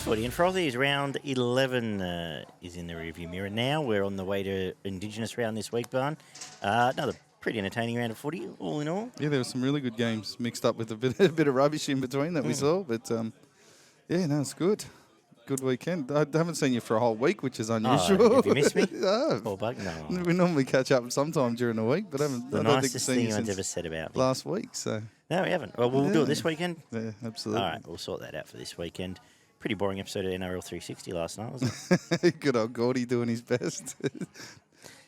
footy, and Frothy's round 11 is in the rearview mirror now. We're on the way to Indigenous round this week, Barn. Another pretty entertaining round of footy, all in all. Yeah, there were some really good games mixed up with a bit of rubbish in between that we saw, but yeah, no, it's good. Good weekend. I haven't seen you for a whole week, which is unusual. Have you missed me? No. Poor bug? No. We normally catch up sometime during the week, but I don't think we've nicest seen thing you I've since ever said about me. last week. So No, we haven't. Well, we'll do it this weekend. Yeah, absolutely. All right, we'll sort that out for this weekend. Pretty boring episode of NRL 360 last night, wasn't it? Good old Gordy doing his best.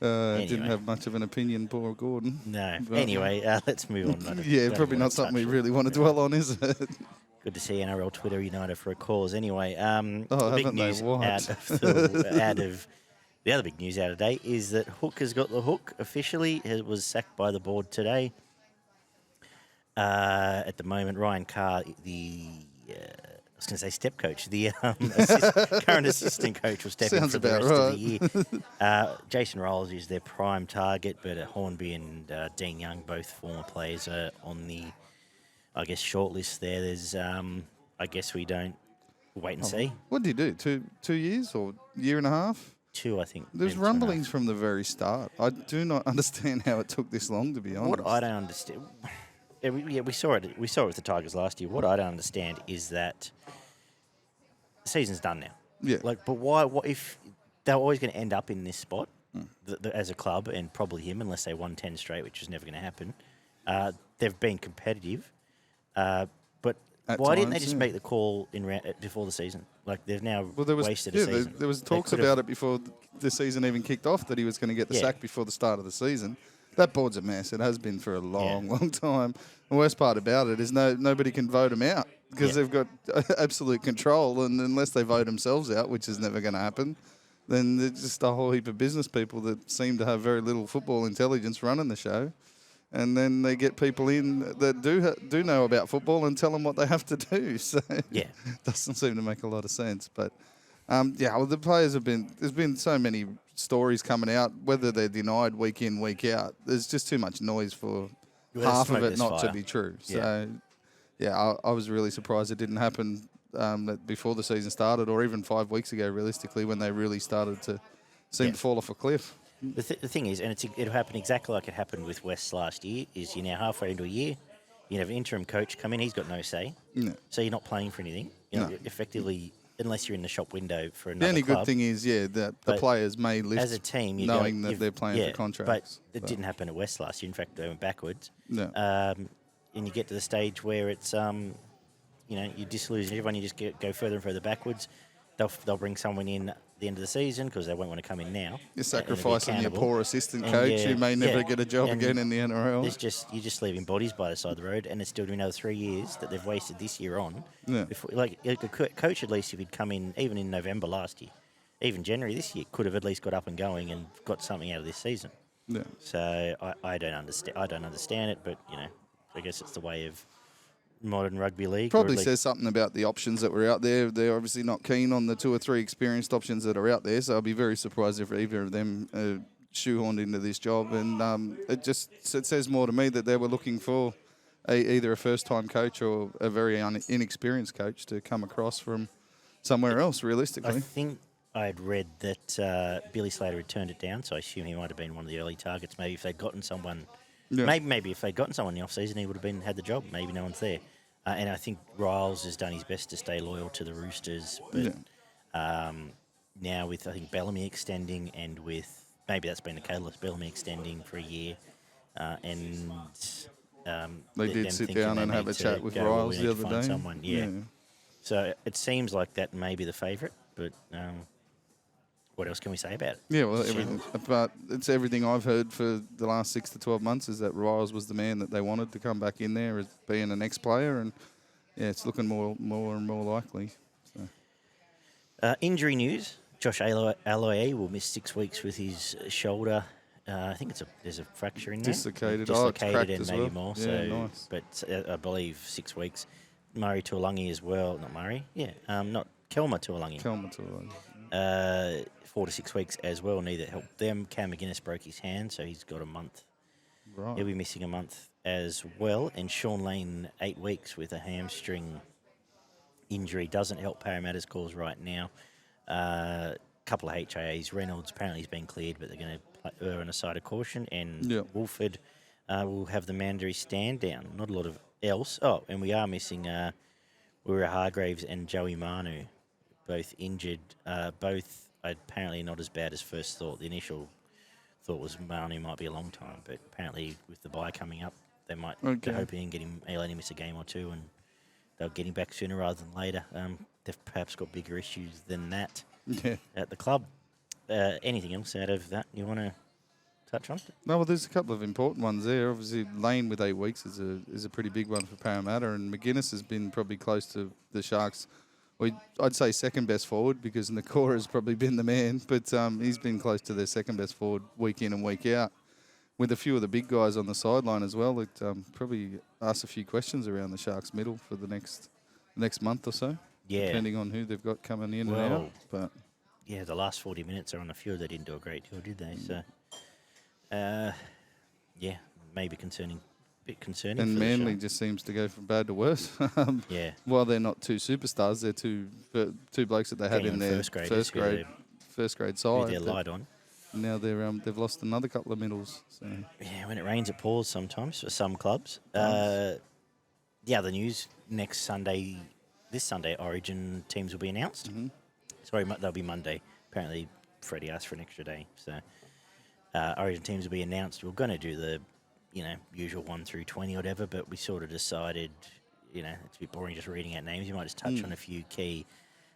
Anyway. Didn't have much of an opinion, poor Gordon. No. But- Anyway, let's move on. Yeah, probably not something we really want to dwell on, is it? Good to see NRL Twitter united for a cause. Anyway, big haven't they? news What? out of the other big news out of the day is that Hook has got the hook officially. It was sacked by the board today. At the moment, Ryan Carr, I was going to say step coach, the current assistant coach, will step in Sounds for the about rest right. of the year. Jason Rolls is their prime target, but Hornby and Dean Young, both former players, are on the, I guess, shortlist there. There's, I guess we don't wait and see. What did he do? 2 years or year and a half? 2, I think. There's maybe 2.5. rumblings from the very start. I do not understand how it took this long, to be honest. What I don't understand, we saw it. We saw it with the Tigers last year. What I don't understand is that the season's done now. Yeah. But why? What if they're always going to end up in this spot as a club, and probably him, unless they won 10 straight, which is never going to happen. They've been competitive, but At why didn't they times, just yeah. make the call before the season? Like they've now Well, wasted a season. there was They talks could've- about it before the season even kicked off that he was going to get the Yeah. sack before the start of the season. That board's a mess. It has been for a long, Yeah. long time. The worst part about it is nobody can vote him out because Yeah. they've got absolute control. And unless they vote themselves out, which is never going to happen, then there's just a whole heap of business people that seem to have very little football intelligence running the show. And then they get people in that do know about football and tell them what they have to do. So Yeah. it doesn't seem to make a lot of sense. But well, the players there's been so many stories coming out, whether they're denied week in, week out. There's just too much noise for Well, half of smoke, it there's not fire. to be true. Yeah. So, I was really surprised it didn't happen before the season started, or even 5 weeks ago, realistically, when they really started to seem Yeah. to fall off a cliff. The thing is, and it'll happen exactly like it happened with West last year, is you're now halfway into a year, you have an interim coach come in, he's got no say, No. so you're not playing for anything. You know, No. effectively, unless you're in the shop window for The another only club. good thing is, that the But players may lift as a team, knowing that they're playing for contracts. But it didn't happen at West last year. In fact, they went backwards. No. And you get to the stage where it's, you disillusion everyone. You just go further and further backwards. They'll bring someone in at the end of the season because they won't want to come in now. You're and they'll be sacrificing your accountable. poor assistant And coach yeah, who may never yeah. get a job And again in the NRL. You're just leaving bodies by the side of the road, and it's still doing another 3 years that they've wasted this year on. Yeah. A coach, at least, if he'd come in even in November last year, even January this year, could have at least got up and going and got something out of this season. Yeah. So I don't understand. I don't understand it, but I guess it's the way of modern rugby league. Probably or at says something about the options that were out there. They're obviously not keen on the 2 or 3 experienced options that are out there, so I'll be very surprised if either of them are shoehorned into this job. And it says more to me that they were looking for either a first-time coach or a very inexperienced coach to come across from somewhere else, realistically. I think I'd read that Billy Slater had turned it down, so I assume he might have been one of the early targets. Maybe if they'd gotten someone. Yeah. Maybe if they'd gotten someone in the off-season, he would have had the job. Maybe no one's there. And I think Riles has done his best to stay loyal to the Roosters. But now with, I think, Bellamy extending and with, maybe that's been the catalyst, Bellamy extending for a year. And They did them sit thinking down they and have need a to chat with go, well, Riles we the need to other find day. someone, yeah. So it seems like that may be the favourite, but what else can we say about it? Yeah, well, but it's everything I've heard for the last 6 to 12 months is that Riles was the man that they wanted to come back in there as being an ex-player, and it's looking more and more likely. So. Injury news: Josh Aloiai will miss 6 weeks with his shoulder. I think there's a fracture in there. Dislocated. Dislocated cracked and as maybe well. more. Yeah, so, nice. But I believe 6 weeks. Murray Tuolangi as well. Not Murray. Yeah. Not Kelma Tuolangi. 4 to 6 weeks as well. Neither helped them. Cam McGuinness broke his hand, so he's got a month. Right. He'll be missing a month as well. And Sean Lane 8 weeks with a hamstring injury doesn't help Parramatta's cause right now. Couple of HIAs. Reynolds apparently has been cleared, but they're going to err on a side of caution. And Wolford will have the mandatory stand down. Not a lot of else. Oh, and we are missing Wira Hargraves and Joey Manu, both injured. Both apparently not as bad as first thought. The initial thought was Manu might be a long time, but apparently with the bye coming up, they might be hoping and let him miss a game or two, and they'll get him back sooner rather than later. They've perhaps got bigger issues than that at the club. Anything else out of that you want to touch on? No, well, there's a couple of important ones there. Obviously, Lane with 8 weeks is a pretty big one for Parramatta, and McGuinness has been probably close to the Sharks. I'd say second best forward, because Nakora has probably been the man, but he's been close to their second best forward week in and week out. With a few of the big guys on the sideline as well, it probably asks a few questions around the Sharks' middle for the next month or so, depending on who they've got coming in and out. But yeah, the last 40 minutes are on the field. They didn't do a great deal, did they? So, maybe concerning. Bit concerning. And Manly just seems to go from bad to worse. While they're not two superstars, they're two blokes that they had in their first grade side. They're light on. Now they've lost another couple of middles. So. Yeah, when it rains, it pours sometimes for some clubs. The other news, this Sunday, Origin teams will be announced. Mm-hmm. Sorry, they'll be Monday. Apparently, Freddie asked for an extra day. So Origin teams will be announced. We're going to do the, usual 1 through 20 or whatever, but we sort of decided, it's a bit boring just reading out names. You might just touch on a few key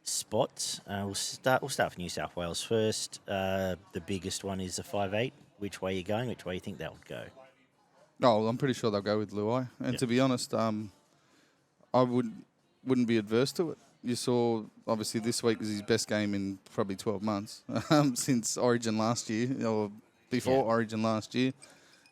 spots. We'll start with New South Wales first. The biggest one is the 5'8". Which way are you going? Which way you think that would go? Oh, I'm pretty sure they'll go with Luai. And to be honest, I wouldn't be adverse to it. You saw, obviously, this week was his best game in probably 12 months since Origin last year, or before Origin last year.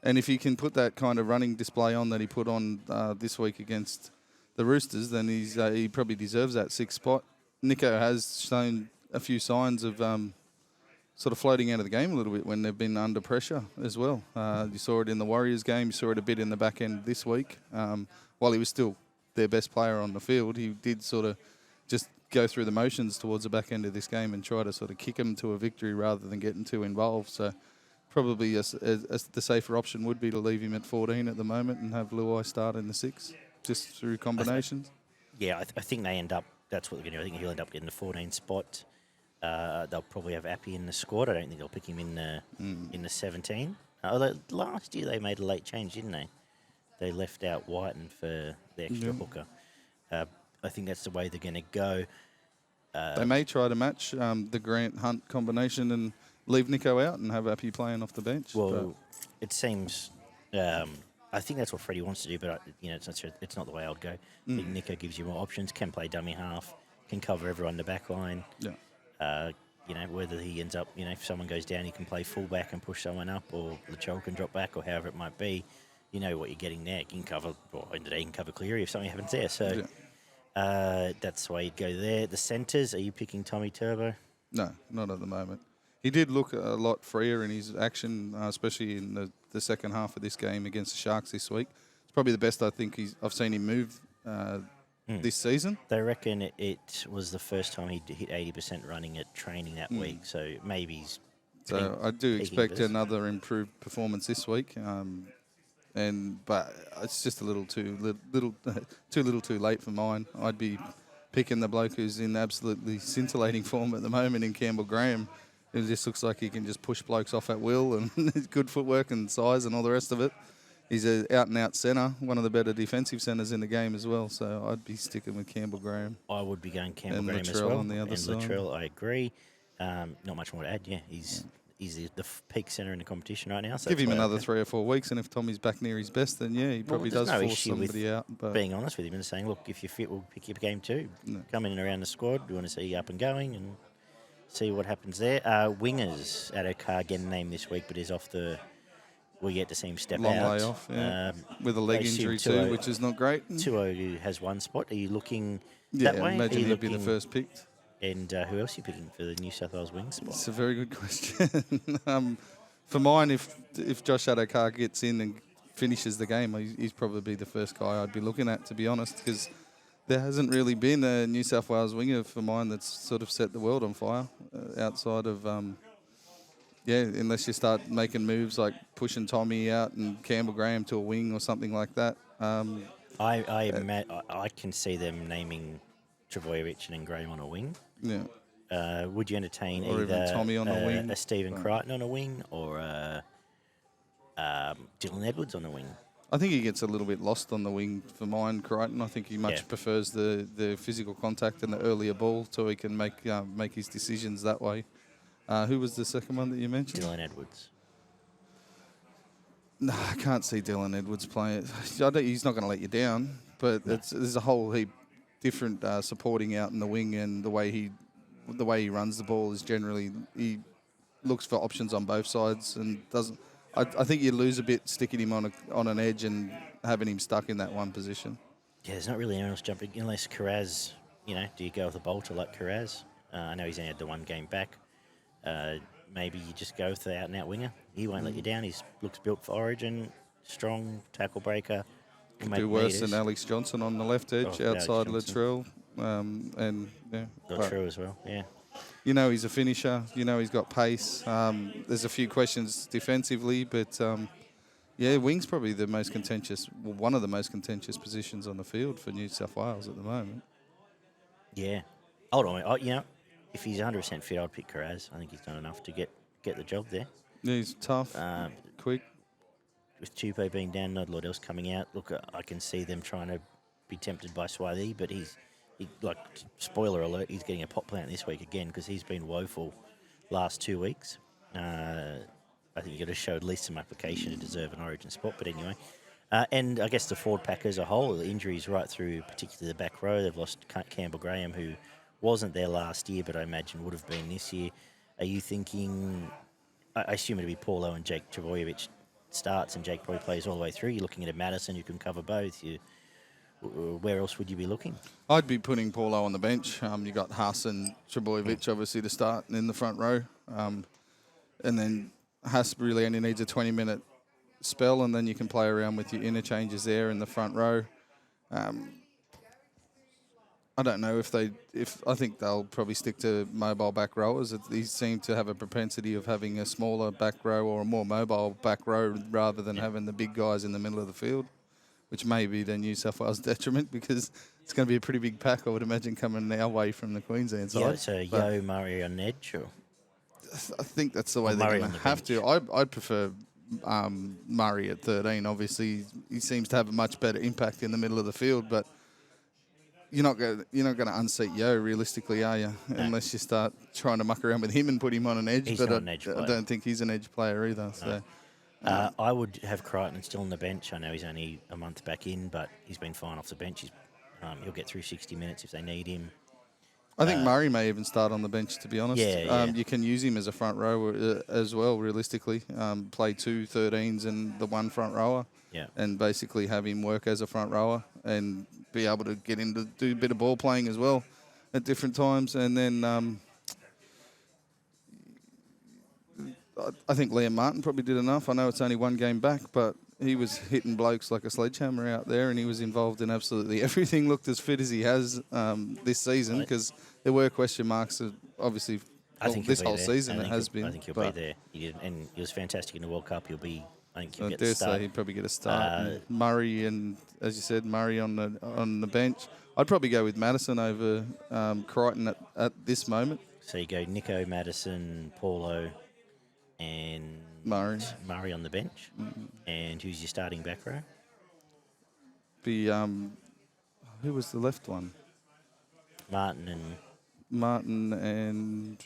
And if he can put that kind of running display on that he put on this week against the Roosters, then he probably deserves that 6th spot. Nico has shown a few signs of sort of floating out of the game a little bit when they've been under pressure as well. You saw it in the Warriors game. You saw it a bit in the back end this week. While he was still their best player on the field, he did sort of just go through the motions towards the back end of this game and try to sort of kick them to a victory rather than getting too involved. So probably the safer option would be to leave him at 14 at the moment and have Luai start in the 6, just through combinations. I think they end up. That's what they're going to do. I think he'll end up getting the 14 spot. They'll probably have Appy in the squad. I don't think they'll pick him in the 17. Although last year they made a late change, didn't they? They left out Whiten for the extra hooker. I think that's the way they're going to go. They may try to match the Grant-Hunt combination and leave Nico out and have Appy playing off the bench. Well, it seems... I think that's what Freddie wants to do, but it's not the way I would go. I think Nico gives you more options, can play dummy half, can cover everyone in the back line. Yeah. Whether he ends up, if someone goes down, he can play fullback and push someone up, or Lachol can drop back, or however it might be. You know what you're getting there. He can cover, he can cover Cleary if something happens there. So that's the way you'd go there. The centres, are you picking Tommy Turbo? No, not at the moment. He did look a lot freer in his action, especially in the second half of this game against the Sharks this week. It's probably the best I think I've seen him move this season. They reckon it was the first time he hit 80% running at training that week, so maybe he's... So I do expect another improved performance this week, but it's just a little too late for mine. I'd be picking the bloke who's in absolutely scintillating form at the moment in Campbell Graham. It just looks like he can just push blokes off at will, and good footwork and size and all the rest of it. He's an out-and-out centre, one of the better defensive centres in the game as well. So I'd be sticking with Campbell Graham. I would be going Campbell Graham Latrell as well. On the other side. Latrell, I agree. Not much more to add. Yeah, he's the peak centre in the competition right now. So give him another 3 or 4 weeks, and if Tommy's back near his best, then he probably does force somebody out. But being honest with him and saying, look, if you're fit, we'll pick your game too. No. Come in and around the squad. We want to see you up and going and see what happens there. Wingers, Addo getting named this week, but is off the... We get to see him step long out. Long layoff, with a leg injury too, which is not great. 2-0 has one spot. Are you looking that way? Yeah, imagine he'll be the first picked. And who else are you picking for the New South Wales wing spot? It's a very good question. For mine, if Josh Addo gets in and finishes the game, he's probably the first guy I'd be looking at, to be honest, because There hasn't really been a New South Wales winger for mine that's sort of set the world on fire outside of, unless you start making moves like pushing Tommy out and Campbell Graham to a wing or something like that. I can see them naming Trbojevic and Graham on a wing. Yeah. Would you entertain Or either even Tommy on the wing. a Stephen Crichton on a wing or Dylan Edwards on a wing? I think he gets a little bit lost on the wing for mine, Crichton. I think he much prefers the physical contact and the earlier ball so he can make his decisions that way. Who was the second one that you mentioned? Dylan Edwards. No, I can't see Dylan Edwards playing. He's not going to let you down, but there's a whole heap different supporting out in the wing, and the way he runs the ball is generally he looks for options on both sides and doesn't. I think you lose a bit sticking him on an edge and having him stuck in that one position. Yeah, there's not really anyone else jumping unless Carraz. Do you go with a bolter like Carraz? I know he's only had the one game back. Maybe you just go with the out-and-out winger. He won't let you down. He looks built for Origin, strong tackle breaker. Could do worse than Alex Johnson on the left edge outside Latrell. Latrell as well, yeah. He's a finisher. He's got pace. There's a few questions defensively, but wing's probably the most contentious, one of the most contentious positions on the field for New South Wales at the moment. Yeah. Hold on, if he's 100% fit, I'd pick Carraz. I think he's done enough to get the job there. Yeah, he's tough, quick. With Tupou being down, not a lot else coming out. Look, I can see them trying to be tempted by Swathi, but spoiler alert, he's getting a pot plant this week again because he's been woeful last 2 weeks. I think you've got to show at least some application to deserve an Origin spot, but anyway. And I guess the forward pack as a whole, the injuries right through, particularly the back row. They've lost Campbell Graham, who wasn't there last year, but I imagine would have been this year. Are you thinking, I assume it'll be Paulo and Jake Trbojevic starts and Jake probably plays all the way through. You're looking at a Madison who can cover both. Where else would you be looking? I'd be putting Paulo on the bench. You got Haas and Trbojevic obviously to start in the front row. And then Haas really only needs a 20-minute spell, and then you can play around with your interchanges there in the front row. I don't know I think they'll probably stick to mobile back rowers. These seem to have a propensity of having a smaller back row or a more mobile back row rather than having the big guys in the middle of the field, which may be the New South Wales detriment because it's going to be a pretty big pack, I would imagine, coming our way from the Queensland side. Yeah, so Yo Murray on edge? Or? I think that's the way they're going to have to. I'd prefer Murray at 13. Obviously, he seems to have a much better impact in the middle of the field, but you're not going to unseat Yo realistically, are you? No. Unless you start trying to muck around with him and put him on an edge. He's not an edge player. I don't think he's an edge player either. No. So. I would have Crichton still on the bench. I know he's only a month back in, but he's been fine off the bench. He'll get through 60 minutes if they need him. I think Murray may even start on the bench, to be honest. Yeah. You can use him as a front rower as well, realistically. Play 2 13s and the one front rower. Yeah. And basically have him work as a front rower and be able to get him to do a bit of ball playing as well at different times. And then I think Liam Martin probably did enough. I know it's only one game back, but he was hitting blokes like a sledgehammer out there, and he was involved in absolutely everything. Looked as fit as he has this season because there were question marks, obviously, this whole season it has been. I think he'll be there. And he was fantastic in the World Cup. I think he'll get the start. I dare say he'd probably get a start. Murray and, as you said, Murray on the bench. I'd probably go with Madison over Crichton at this moment. So you go Nico, Madison, Paulo, and Murray on the bench. Mm-hmm. And who's your starting back row? Who was the left one? Martin and...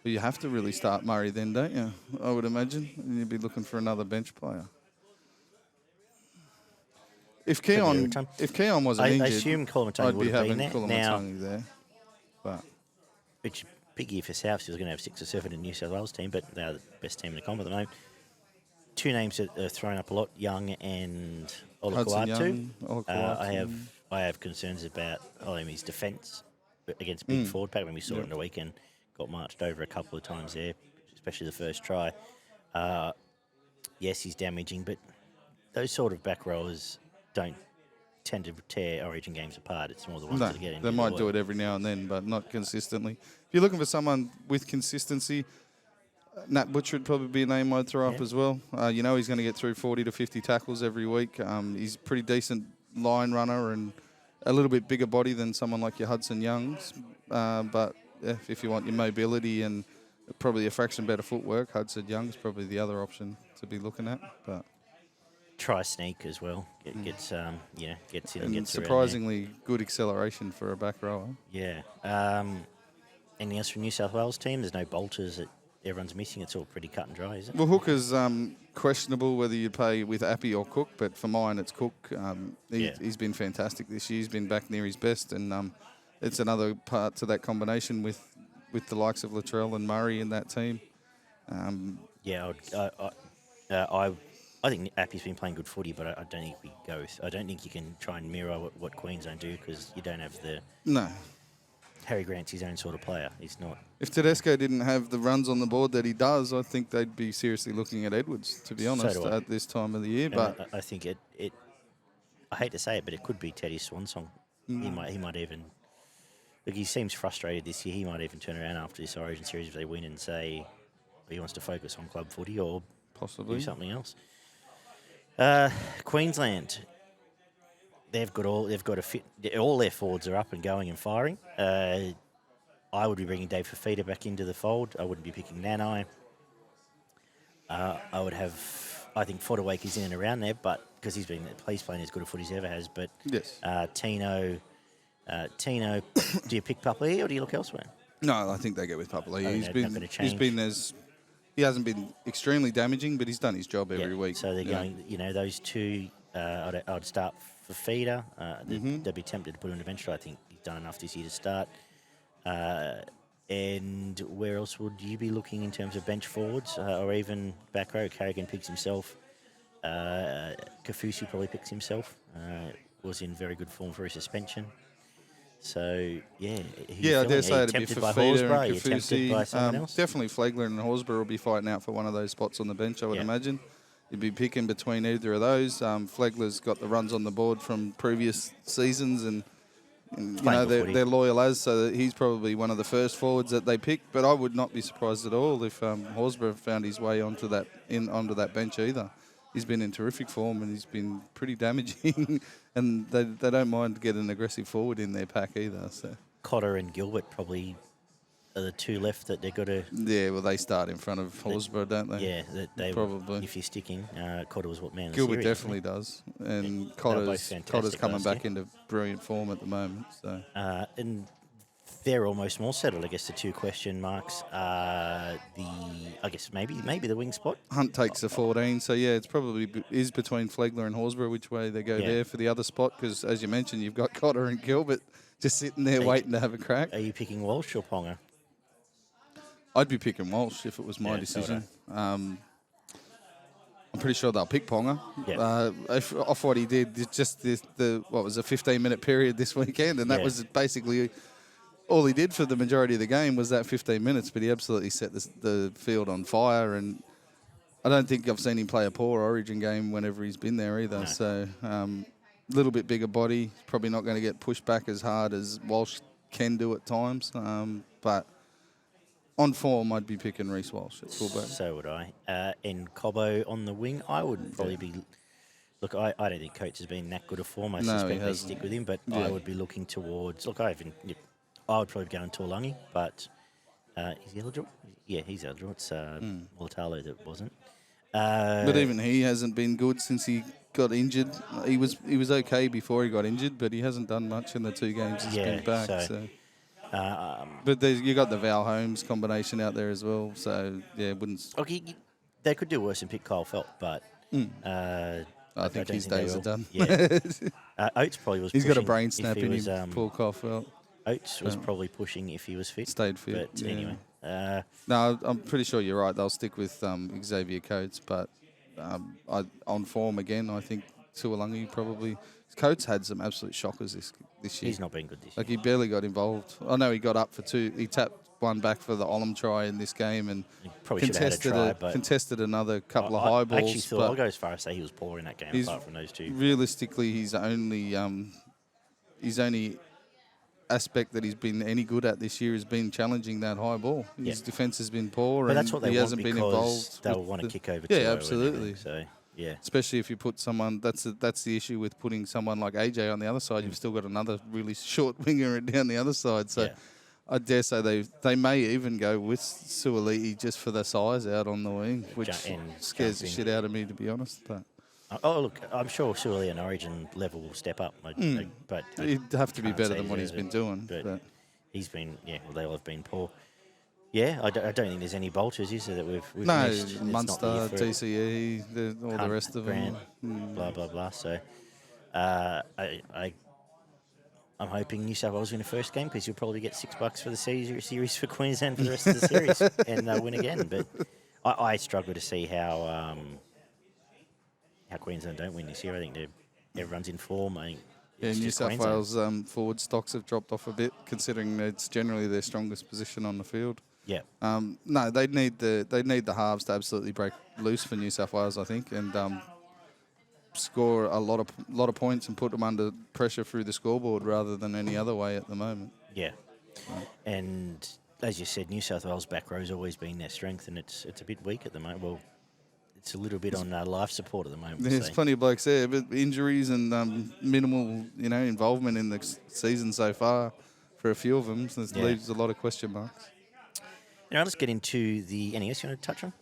Well, you have to really start Murray then, don't you? I would imagine. And you'd be looking for another bench player. If Keon wasn't injured, I assume Kolomatangi would have been there. Kolomatangi there. But which big year for South. He was going to have 6 or 7 in the New South Wales team, but they're the best team in the comp at the moment. 2 names that are thrown up a lot: Young and Olakau'atu. I have concerns about his defence against big forward pack. When we saw it in the weekend, got marched over a couple of times there, especially the first try. Yes, he's damaging, but those sort of back rowers don't tend to tear Origin games apart. It's more the ones No, that get in. they might do it every now and then, but not consistently. If you're looking for someone with consistency, Nat Butcher would probably be a name I'd throw up as well. He's going to get through 40 to 50 tackles every week. He's a pretty decent line runner and a little bit bigger body than someone like your Hudson Youngs. But if you want your mobility and probably a fraction better footwork, Hudson Young's probably the other option to be looking at. But try sneak as well. Gets in and gets around surprisingly good acceleration for a back rower. there. Anything else from New South Wales team? There's no bolters that everyone's missing. It's all pretty cut and dry, isn't it? Well, Hooker's questionable whether you play with Appy or Cook, but for mine it's Cook. He's been fantastic this year. He's been back near his best, and it's another part to that combination with the likes of Latrell and Murray in that team. I think Appy's been playing good footy, but I don't think we go. I don't think you can try and mirror what Queensland do because you don't have the. No. Harry Grant's his own sort of player. He's not. If Tedesco didn't have the runs on the board that he does, I think they'd be seriously looking at Edwards, to be honest, at this time of the year. And but I think it. I hate to say it, but it could be Teddy's swan song. He might even. Look, he seems frustrated this year. He might even turn around after this Origin series if they win and say he wants to focus on club footy or possibly do something else. Queensland. They've got a fit. All their forwards are up and going and firing. I would be bringing Dave Fafita back into the fold. I wouldn't be picking Nanai. I would have. I think Fodderwake is in and around there, but because he's playing as good a foot as he ever has. But yes, Tino. Do you pick Papali or do you look elsewhere? No, I think they go with Papali. He hasn't been extremely damaging, but he's done his job every week. So they're going. Those two. I'd start for Feeder. They'd be tempted to put him on the bench. I think he's done enough this year to start. And where else would you be looking in terms of bench forwards or even back row? Carrigan picks himself. Kafusi probably picks himself. Was in very good form for his suspension. So, I dare say it'd be for Feeder and Kafusi. By someone else? Definitely Flegler and Horsburgh will be fighting out for one of those spots on the bench, I would imagine. You'd be picking between either of those. Flegler's got the runs on the board from previous seasons and they're loyal as, so that he's probably one of the first forwards that they pick. But I would not be surprised at all if Horsburgh found his way onto that bench either. He's been in terrific form and he's been pretty damaging, and they don't mind to get an aggressive forward in their pack either. So Cotter and Gilbert probably are the two left that they've got to. Yeah, well, they start in front of Horsburgh, don't they? Yeah, they probably. If you're sticking, Cotter was what man. Gilbert definitely does, and Cotter's coming back into brilliant form at the moment. So and they're almost more settled. I guess the two question marks are maybe the wing spot. Hunt takes the 14, so it's probably is between Flegler and Horsburgh which way they go there for the other spot, because as you mentioned, you've got Cotter and Gilbert just sitting there waiting to have a crack. Are you picking Walsh or Ponga? I'd be picking Walsh if it was my decision. I'm pretty sure they'll pick Ponga. Off what he did, just what was a 15-minute period this weekend, and that was basically all he did for the majority of the game was that 15 minutes, but he absolutely set the field on fire, and I don't think I've seen him play a poor Origin game whenever he's been there either. No. So a little bit bigger body, probably not going to get pushed back as hard as Walsh can do at times, but on form, I'd be picking Reece Walsh at fullback. So would I. And Cobbo on the wing, I would probably be... Look, I don't think Coates has been that good a form. I suspect they stick with him, but I would be looking towards... Look, I would probably go in Taulangi, but is he eligible? Yeah, he's eligible. It's Mulatalo that wasn't. But even he hasn't been good since he got injured. He was okay before he got injured, but he hasn't done much in the 2 games he's been back. But you got the Val Holmes combination out there as well, so wouldn't. Okay, they could do worse and pick Kyle Felt, but I think his days are done. Yeah. Oates probably was. He's pushing got a brain snap in him. Poor Kyle Felt. Oates was probably pushing if he was fit. Stayed fit. But anyway. No, I'm pretty sure you're right. They'll stick with Xavier Coates, but on form again, I think Tuolangi probably. Coates had some absolute shockers this year. He's not been good this year. Like, he barely got involved. I know he got up for 2. He tapped one back for the Olam try in this game and Probably should have had a try, but contested another couple of I high balls. actually thought, I'll go as far as say he was poor in that game, apart from those two. Realistically, his only aspect that he's been any good at this year has been challenging that high ball. His defence has been poor, but and that's what they he want hasn't been because involved. they'll want to kick over. Yeah, absolutely. So yeah, especially if you put someone. That's the issue with putting someone like AJ on the other side. You've still got another really short winger down the other side. So I dare say they may even go with Suoliti just for the size out on the wing, which scares the shit out of me, to be honest. But look, I'm sure Suoliti and Origin level will step up, but he'd have to be better than what he's been doing. But he's been, they'll have been poor. Yeah, I don't think there's any bolters, is there, that we've no, missed? Munster, TCE, all the rest of Grant, them. blah, blah, blah. So I'm hoping New South Wales win the first game because you'll probably get $6 for the series for Queensland for the rest of the series and they'll win again. But I struggle to see how Queensland don't win this year. I think everyone's in form. I think New South Wales forward stocks have dropped off a bit, considering it's generally their strongest position on the field. Yeah. No, they need the halves to absolutely break loose for New South Wales, I think, and score a lot of points and put them under pressure through the scoreboard rather than any other way at the moment. Yeah. And as you said, New South Wales back row's always been their strength, and it's a bit weak at the moment. Well, it's a little bit on life support at the moment. There's plenty of blokes there, but injuries and minimal, involvement in the season so far for a few of them. So it leaves a lot of question marks. Now let's get into the NES. You want to touch on?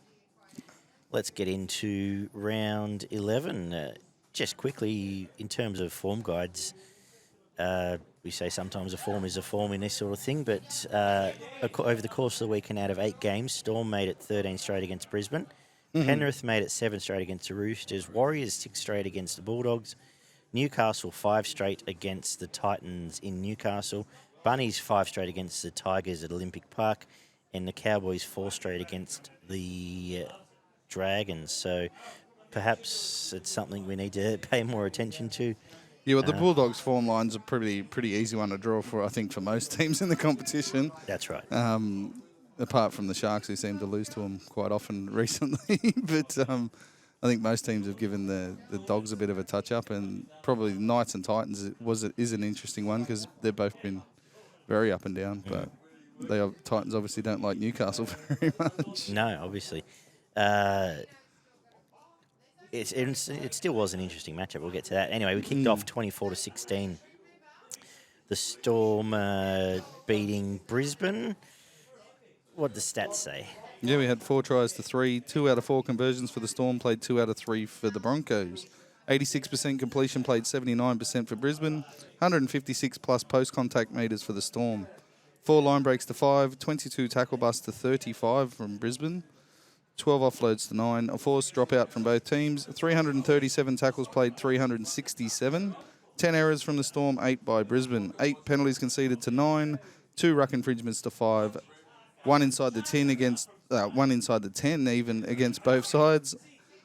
Let's get into round 11. Just quickly, in terms of form guides, we say sometimes a form is a form in this sort of thing, but over the course of the weekend, out of 8 games, Storm made it 13 straight against Brisbane. Mm-hmm. Penrith made it 7 straight against the Roosters. Warriors 6 straight against the Bulldogs. Newcastle 5 straight against the Titans in Newcastle. Bunnies 5 straight against the Tigers at Olympic Park. And the Cowboys 4 straight against the Dragons. So perhaps it's something we need to pay more attention to. Yeah, well, the Bulldogs' form line's a pretty easy one to draw for, I think, for most teams in the competition. That's right. Apart from the Sharks, who seem to lose to them quite often recently. But I think most teams have given the Dogs a bit of a touch-up, and probably Knights and Titans is an interesting one because they've both been very up and down. But Titans obviously don't like Newcastle very much. No, obviously. It still was an interesting matchup. We'll get to that. Anyway, we kicked off 24-16. The Storm beating Brisbane. What did the stats say? Yeah, we had 4 tries to 3. 2 out of 4 conversions for the Storm, played 2 out of 3 for the Broncos. 86% completion, played 79% for Brisbane. 156 plus post-contact metres for the Storm. 4 line breaks to 5. 22 tackle busts to 35 from Brisbane. 12 offloads to 9. A forced dropout from both teams. 337 tackles played, 367. 10 errors from the Storm, 8 by Brisbane. 8 penalties conceded to 9. 2 ruck infringements to 5. 1 inside the 10 against 1 inside the 10 even against both sides.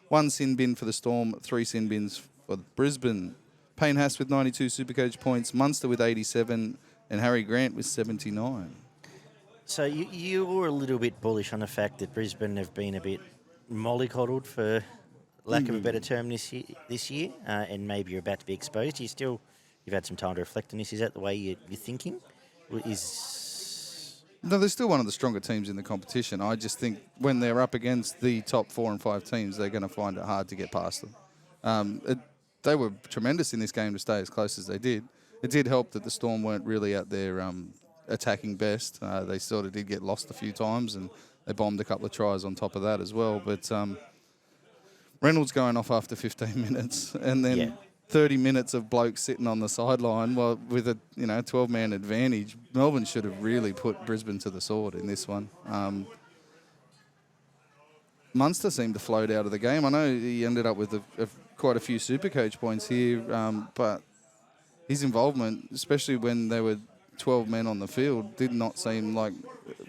1 sin bin for the Storm, 3 sin bins for Brisbane. Payne Haas with 92 Supercoach points, Munster with 87, and Harry Grant with 79. So you were a little bit bullish on the fact that Brisbane have been a bit mollycoddled, for lack of a better term, this year, and maybe you're about to be exposed. You've had some time to reflect on this. Is that the way you're thinking? No, they're still one of the stronger teams in the competition. I just think when they're up against the top 4 and 5 teams, they're going to find it hard to get past them. They were tremendous in this game to stay as close as they did. It did help that the Storm weren't really at their attacking best. They sort of did get lost a few times, and they bombed a couple of tries on top of that as well. But Reynolds going off after 15 minutes, and then 30 minutes of blokes sitting on the sideline with a 12-man advantage. Melbourne should have really put Brisbane to the sword in this one. Munster seemed to float out of the game. I know he ended up with quite a few Supercoach points here, but his involvement, especially when there were 12 men on the field, did not seem like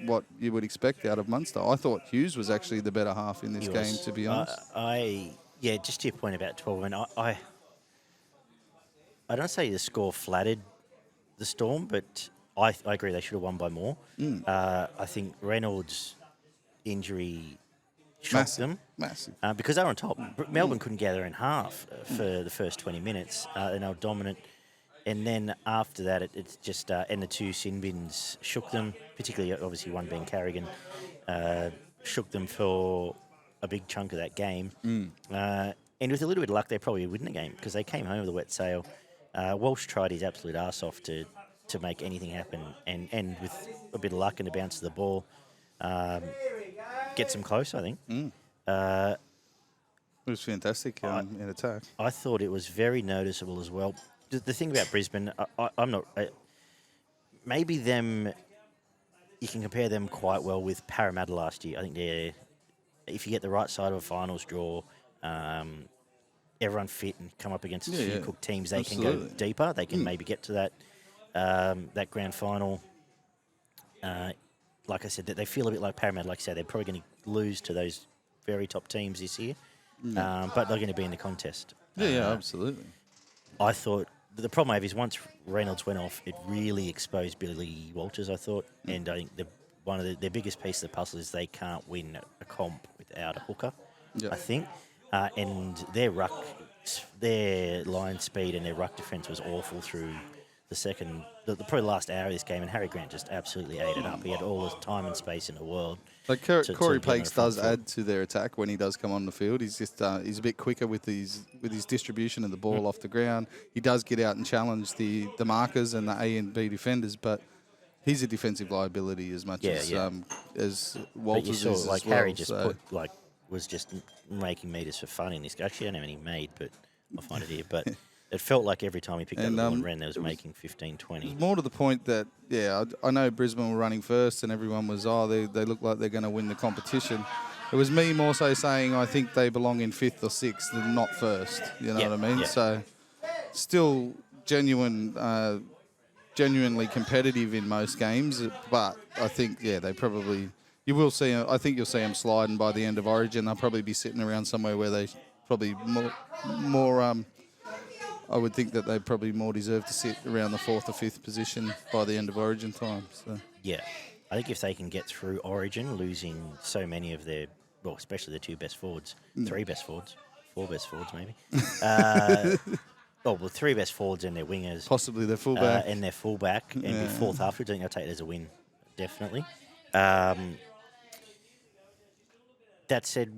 what you would expect out of Munster. I thought Hughes was actually the better half in this game, to be honest. Just to your point about 12 men, I don't say the score flattered the Storm, but I agree they should have won by more. I think Reynolds' injury shocked them. Massive. Because they were on top. Melbourne couldn't gather in half for the first 20 minutes, and they were dominant. And then after that, it's just and the two sin bins shook them, particularly obviously one being Carrigan, shook them for a big chunk of that game. And with a little bit of luck, they probably win the game because they came home with a wet sail. Walsh tried his absolute arse off to make anything happen, and with a bit of luck and a bounce of the ball, gets them close, I think. It was fantastic in attack. I thought it was very noticeable as well. The thing about Brisbane, I'm not... maybe them... You can compare them quite well with Parramatta last year. I think they're... If you get the right side of a finals draw, everyone fit and come up against a few cooked teams, they can go deeper. They can maybe get to that grand final. Like I said, that they feel a bit like Parramatta. Like I said, they're probably going to lose to those very top teams this year, but they're going to be in the contest. Absolutely. I thought the problem I have is once Reynolds went off, it really exposed Billy Walters, I thought. And I think one of their biggest piece of the puzzle is they can't win a comp without a hooker, I think. And their line speed and their ruck defence was awful through the probably last hour of this game, and Harry Grant just absolutely ate it up. He had all the time and space in the world. Like Corey Pakes does add to their attack when he does come on the field. He's just he's a bit quicker with his distribution of the ball off the ground. He does get out and challenge the markers and the A and B defenders, but he's a defensive liability as much as Walters is. Like as well, Harry just was just making meters for fun in this. Actually, I don't know how many he made, but I'll find it here. But it felt like every time he picked up the ball and ran, there was making 15, 20. More to the point that, I know Brisbane were running first and everyone was, they look like they're going to win the competition. It was me more so saying I think they belong in fifth or sixth and not first. You know what I mean? Yeah. So still genuinely competitive in most games, but I think, they probably... You will see. I think you'll see them sliding by the end of Origin. They'll probably be sitting around somewhere where they probably more. I would think that they probably more deserve to sit around the fourth or fifth position by the end of Origin time. So. Yeah, I think if they can get through Origin, losing so many of their, well, especially the two best forwards, three best forwards, four best forwards maybe. Three best forwards and their wingers, possibly their fullback, and their fullback, and be fourth afterwards. I think they'll take it as a win, definitely. That said,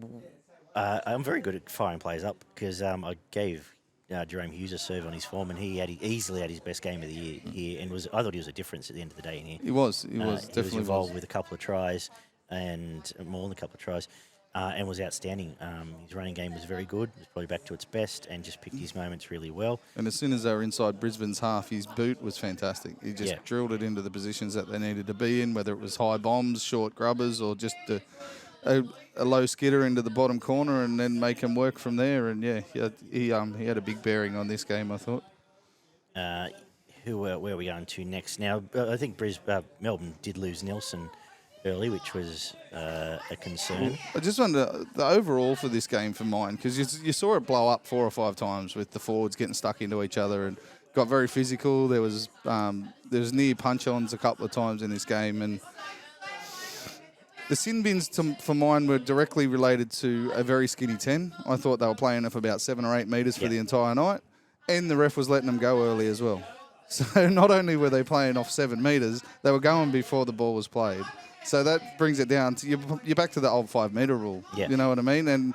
I'm very good at firing players up because I gave Jerome Hughes a serve on his form, and he easily had his best game of the year here, and I thought he was a difference at the end of the day in here. He was definitely definitely involved with a couple of tries, and more than a couple of tries, and was outstanding. His running game was very good. It was probably back to its best, and just picked his moments really well. And as soon as they were inside Brisbane's half, his boot was fantastic. He just drilled it into the positions that they needed to be in, whether it was high bombs, short grubbers, or just a low skidder into the bottom corner and then make him work from there. And he had a big bearing on this game, I thought. Where are we going to next? Now, I think Melbourne did lose Nelson early, which was a concern. I just wonder the overall for this game for mine, because you saw it blow up 4 or 5 times with the forwards getting stuck into each other and got very physical. There was near punch-ons a couple of times in this game, and the sin bins for mine were directly related to a very skinny 10. I thought they were playing off about 7 or 8 metres for the entire night, and the ref was letting them go early as well. So not only were they playing off 7 metres, they were going before the ball was played. So that brings it down to you're back to the old 5 metre rule. Yeah. You know what I mean? And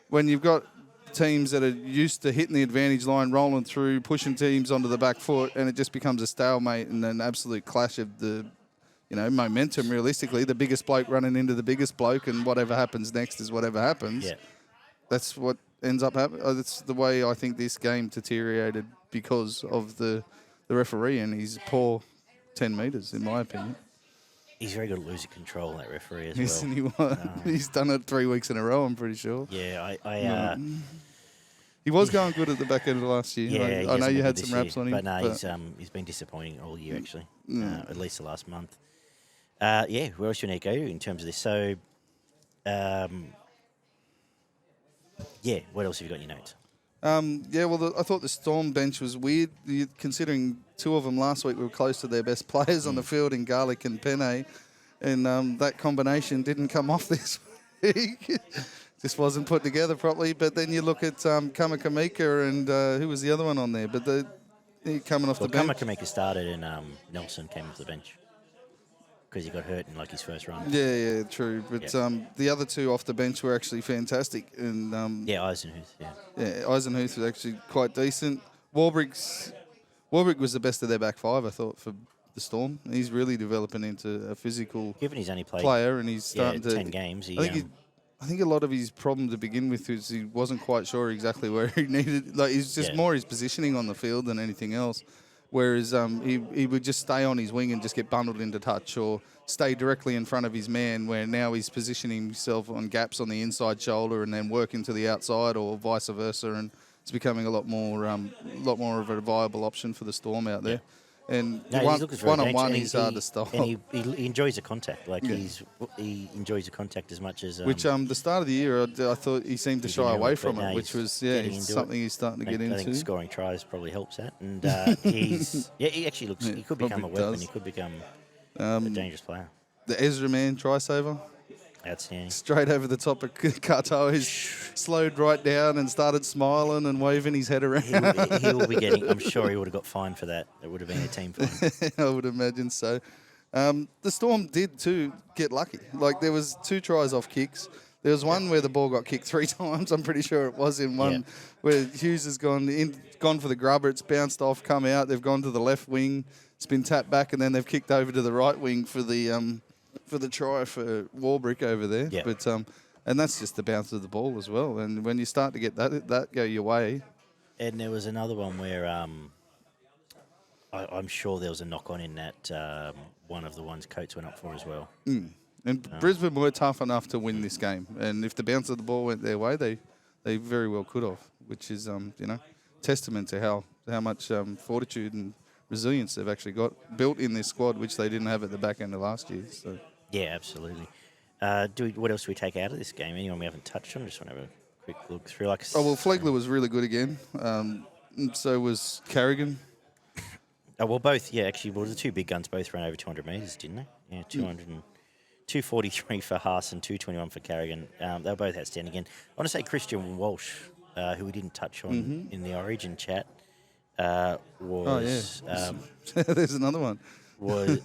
when you've got teams that are used to hitting the advantage line, rolling through, pushing teams onto the back foot, and it just becomes a stalemate and an absolute clash of the momentum. Realistically, the biggest bloke running into the biggest bloke, and whatever happens next is whatever happens. Yeah. That's what ends up happening. That's the way I think this game deteriorated because of the referee and his poor 10 metres, in my opinion. He's very good at losing control, that referee, as Isn't well. he? He's done it 3 weeks in a row, I'm pretty sure. Yeah, he was going good at the back end of last year. Yeah, I know you had some raps on him. But no, he's been disappointing all year, actually, at least the last month. Where else do you need to go in terms of this? So, what else have you got in your notes? Yeah, well, I thought the Storm bench was weird, considering two of them last week were close to their best players on the field in Garlic and Penne, and that combination didn't come off this week. Just wasn't put together properly. But then you look at Kamakamika and who was the other one on there? But he coming off the bench. Kamakamika started and Nelson came off the bench because he got hurt in like his first run. Yeah, true. But the other two off the bench were actually fantastic. And Eisenhuth, yeah, Eisenhuth was actually quite decent. Warbrick was the best of their back five, I thought, for the Storm. He's really developing into a physical Given he's only played player, and he's starting to 10 games. I think a lot of his problem to begin with is he wasn't quite sure exactly where he needed. Like, he's just more his positioning on the field than anything else. Whereas he would just stay on his wing and just get bundled into touch, or stay directly in front of his man, where now he's positioning himself on gaps on the inside shoulder and then working to the outside, or vice versa, and it's becoming a lot more of a viable option for the Storm out there. And one-on-one, he's hard to stop. And he enjoys the contact. Like he enjoys the contact as much as. Which the start of the year, I thought he seemed to shy away from it, which was something he's starting to get into. I think scoring tries probably helps that, and he actually looks. He could become a weapon. Does. He could become a dangerous player. The Ezra Man try saver. Outstanding. Straight over the top of Kato. He's slowed right down and started smiling and waving his head around. He will be getting. I'm sure he would have got fined for that. It would have been a team fine. I would imagine so. The Storm did too get lucky. Like, there was 2 tries off kicks. There was one where the ball got kicked 3 times. I'm pretty sure it was in one where Hughes has gone for the grubber. It's bounced off, come out. They've gone to the left wing. It's been tapped back, and then they've kicked over to the right wing for the try for Warbrick over there. Yeah. But and that's just the bounce of the ball as well. And when you start to get that go your way. And there was another one where I'm sure there was a knock-on in that one of the ones Coates went up for as well. And Brisbane were tough enough to win this game. And if the bounce of the ball went their way, they very well could have, which is testament to how much fortitude and resilience they've actually got built in this squad, which they didn't have at the back end of last year. So. Yeah, absolutely. What else do we take out of this game? Anyone we haven't touched on? Just want to have a quick look through. Flegler was really good again. So was Carrigan. Both. Yeah, actually, the 2 big guns both ran over 200 metres, didn't they? Yeah, 243 for Haas and 221 for Carrigan. They were both outstanding again. I want to say Christian Walsh, who we didn't touch on in the Origin chat, was. There's another one. We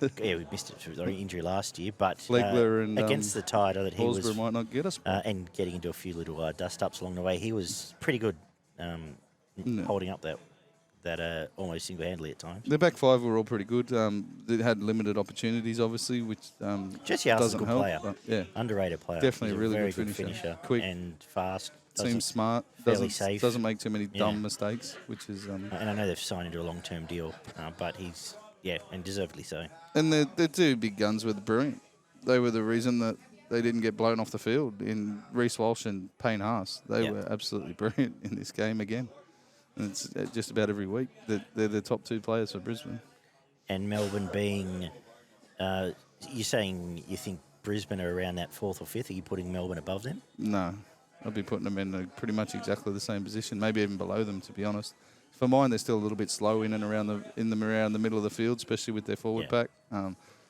missed it through the injury last year, but Flegler and against the Tide, that he was might not get us, and getting into a few little dust ups along the way, he was pretty good, holding up that almost single handedly at times. The back 5 were all pretty good. They had limited opportunities, obviously, which Jesse Arthur's a good player. Yeah, underrated player. Definitely a really very good finisher. Quick and fast. Seems smart. Fairly safe. Doesn't make too many dumb mistakes, which is. And I know they've signed into a long-term deal, but he's and deservedly so. And the 2 big guns were brilliant. They were the reason that they didn't get blown off the field in Reece Walsh and Payne Haas. They were absolutely brilliant in this game again. And it's just about every week that they're the top 2 players for Brisbane. And Melbourne being, you're saying you think Brisbane are around that 4th or 5th? Are you putting Melbourne above them? No. I'd be putting them in pretty much exactly the same position, maybe even below them, to be honest. For mine, they're still a little bit slow in and around the middle of the field, especially with their forward pack.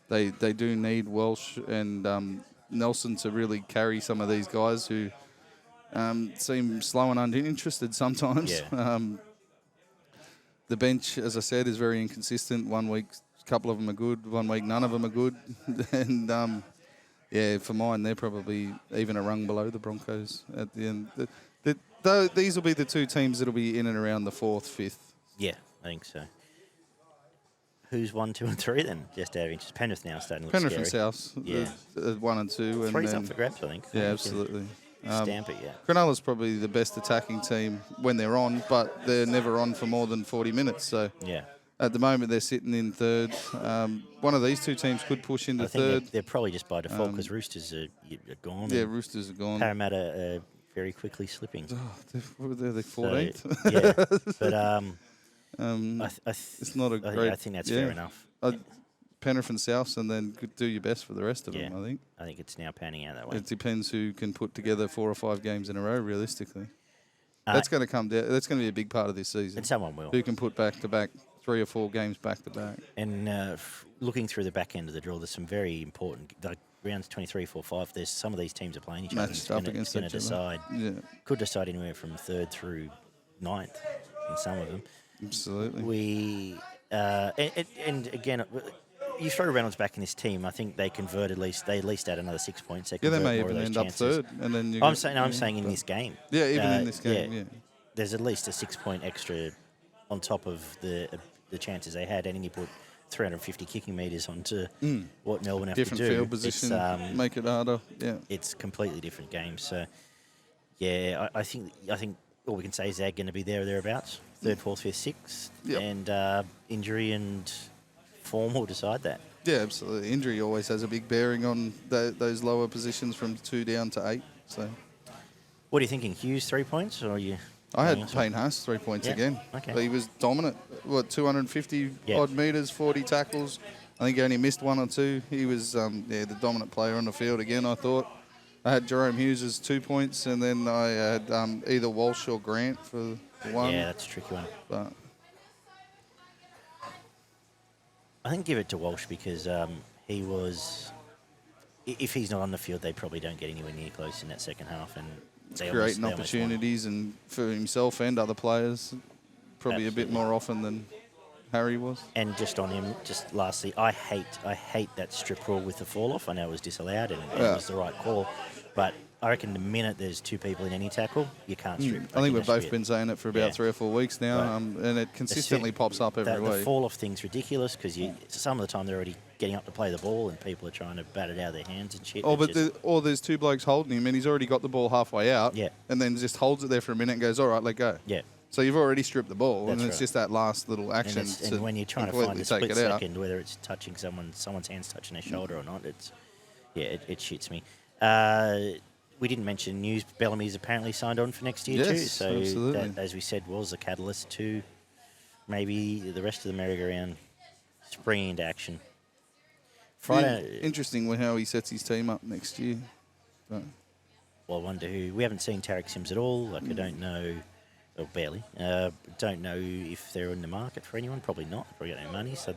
They do need Welsh and Nelson to really carry some of these guys who seem slow and uninterested sometimes. Yeah. The bench, as I said, is very inconsistent. 1 week, a couple of them are good. 1 week, none of them are good. And for mine, they're probably even a rung below the Broncos at the end. These will be the 2 teams that will be in and around the 4th, 5th. Yeah, I think so. Who's 1, 2, and 3 then? Just out of interest. Penrith now starting to look Penrith scary. and South, 1 and 2. 3's up for grabs, I think. Yeah, absolutely. Stamp it, yeah. Cronulla's probably the best attacking team when they're on, but they're never on for more than 40 minutes. So at the moment, they're sitting in 3rd. One of these 2 teams could push into 3rd. They're probably just by default because Roosters are gone. Yeah, Roosters are gone. Parramatta are very quickly slipping. They're the 14th. It's not a great. I think that's fair enough. Penrith and South, and then could do your best for the rest of them, I think. I think it's now panning out that way. It depends who can put together 4 or 5 games in a row, realistically. That's going to come down. That's going to be a big part of this season. And someone will. Who can put back-to-back 3 or 4 games back-to-back. And looking through the back end of the draw, there's some very important, like rounds 23, 4, 5, there's some of these teams are playing each other. Matched up against It's each going to other. decide. Could decide anywhere from 3rd through 9th in some of them. Absolutely. And again, you throw Reynolds back in this team, I think they convert at least add another 6 points. They may more even of those end chances. up 3rd. And then I'm saying in this game. Yeah, even in this game, yeah. There's at least a 6-point extra on top of the chances they had, and then you put 350 kicking metres onto what Melbourne have different to do. Field position, make it harder. Yeah, it's completely different game. So, yeah, I think all we can say is they're going to be there or thereabouts, 3rd, 4th, 5th, 6th, and injury and form will decide that. Yeah, absolutely. Injury always has a big bearing on those lower positions from 2 down to 8. So, what are you thinking? Hughes 3 points, or are you? I had Payne Haas 3 points again. Okay. He was dominant. 250 odd metres, 40 tackles. I think he only missed 1 or 2. He was the dominant player on the field again, I thought. I had Jerome Hughes as 2 points, and then I had either Walsh or Grant for 1. Yeah, that's a tricky one. But I think give it to Walsh because he was. If he's not on the field, they probably don't get anywhere near close in that second half, and creating opportunities and for himself and other players, probably a bit more often than Harry was. And just on him, just lastly, I hate that strip rule with the fall off. I know it was disallowed and it was the right call, but I reckon the minute there's 2 people in any tackle, you can't strip. I think we've both been saying it for about 3 or 4 weeks now, and it consistently pops up every week. The fall off thing's ridiculous because some of the time they're already getting up to play the ball and people are trying to bat it out of their hands and shit. Or there's 2 blokes holding him and he's already got the ball halfway out, and then just holds it there for a minute and goes, all right, let go. Yeah. So you've already stripped the ball, That's and it's just that last little action. And when you're trying to find the split second, whether it's touching someone's hand's touching their shoulder or not, it shits me. We didn't mention news. Bellamy's apparently signed on for next year too. So that, as we said, was a catalyst to maybe the rest of the merry-go-round springing into action. Friday. Interesting how he sets his team up next year. Well, I wonder who. We haven't seen Tarek Sims at all. Like I don't know. Or barely. Don't know if they're in the market for anyone. Probably not. Probably got no money. So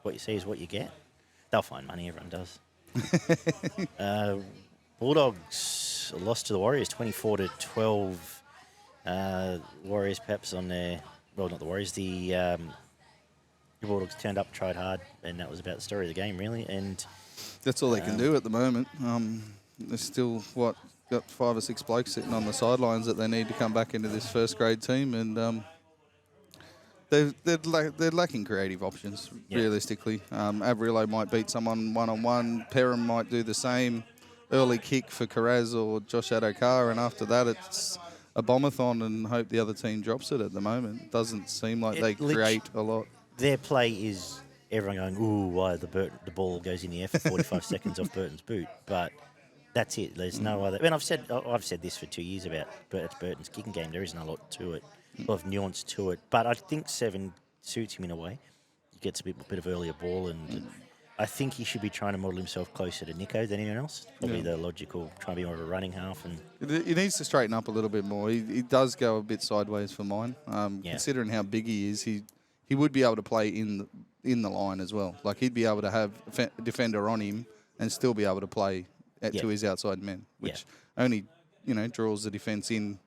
what you see is what you get. They'll find money. Everyone does. Bulldogs lost to the Warriors, 24-12. Warriors perhaps on their... Well, not the Warriors. The Bulldogs turned up, tried hard, and that was about the story of the game, really. And that's all they can do at the moment. There's still, got 5 or 6 blokes sitting on the sidelines that they need to come back into this first grade team, and they're lacking creative options, realistically. Averillo might beat someone one-on-one. Perham might do the same. Early kick for Carraz or Josh Adokar, and after that it's a bombathon and hope the other team drops it at the moment. It doesn't seem like they create a lot. Their play is everyone going, ooh, why the ball goes in the air for 45 seconds off Burton's boot, but that's it. There's no other. And I've said this for 2 years about Burton's kicking game. There isn't a lot to it, a lot of nuance to it. But I think 7 suits him in a way. He gets a bit of earlier ball, and I think he should be trying to model himself closer to Nico than anyone else. Probably the logical, trying to be more of a running half. And he needs to straighten up a little bit more. He does go a bit sideways for mine. Considering how big he is, he would be able to play in the line as well. Like he'd be able to have a defender on him and still be able to play to his outside men, which only draws the defence in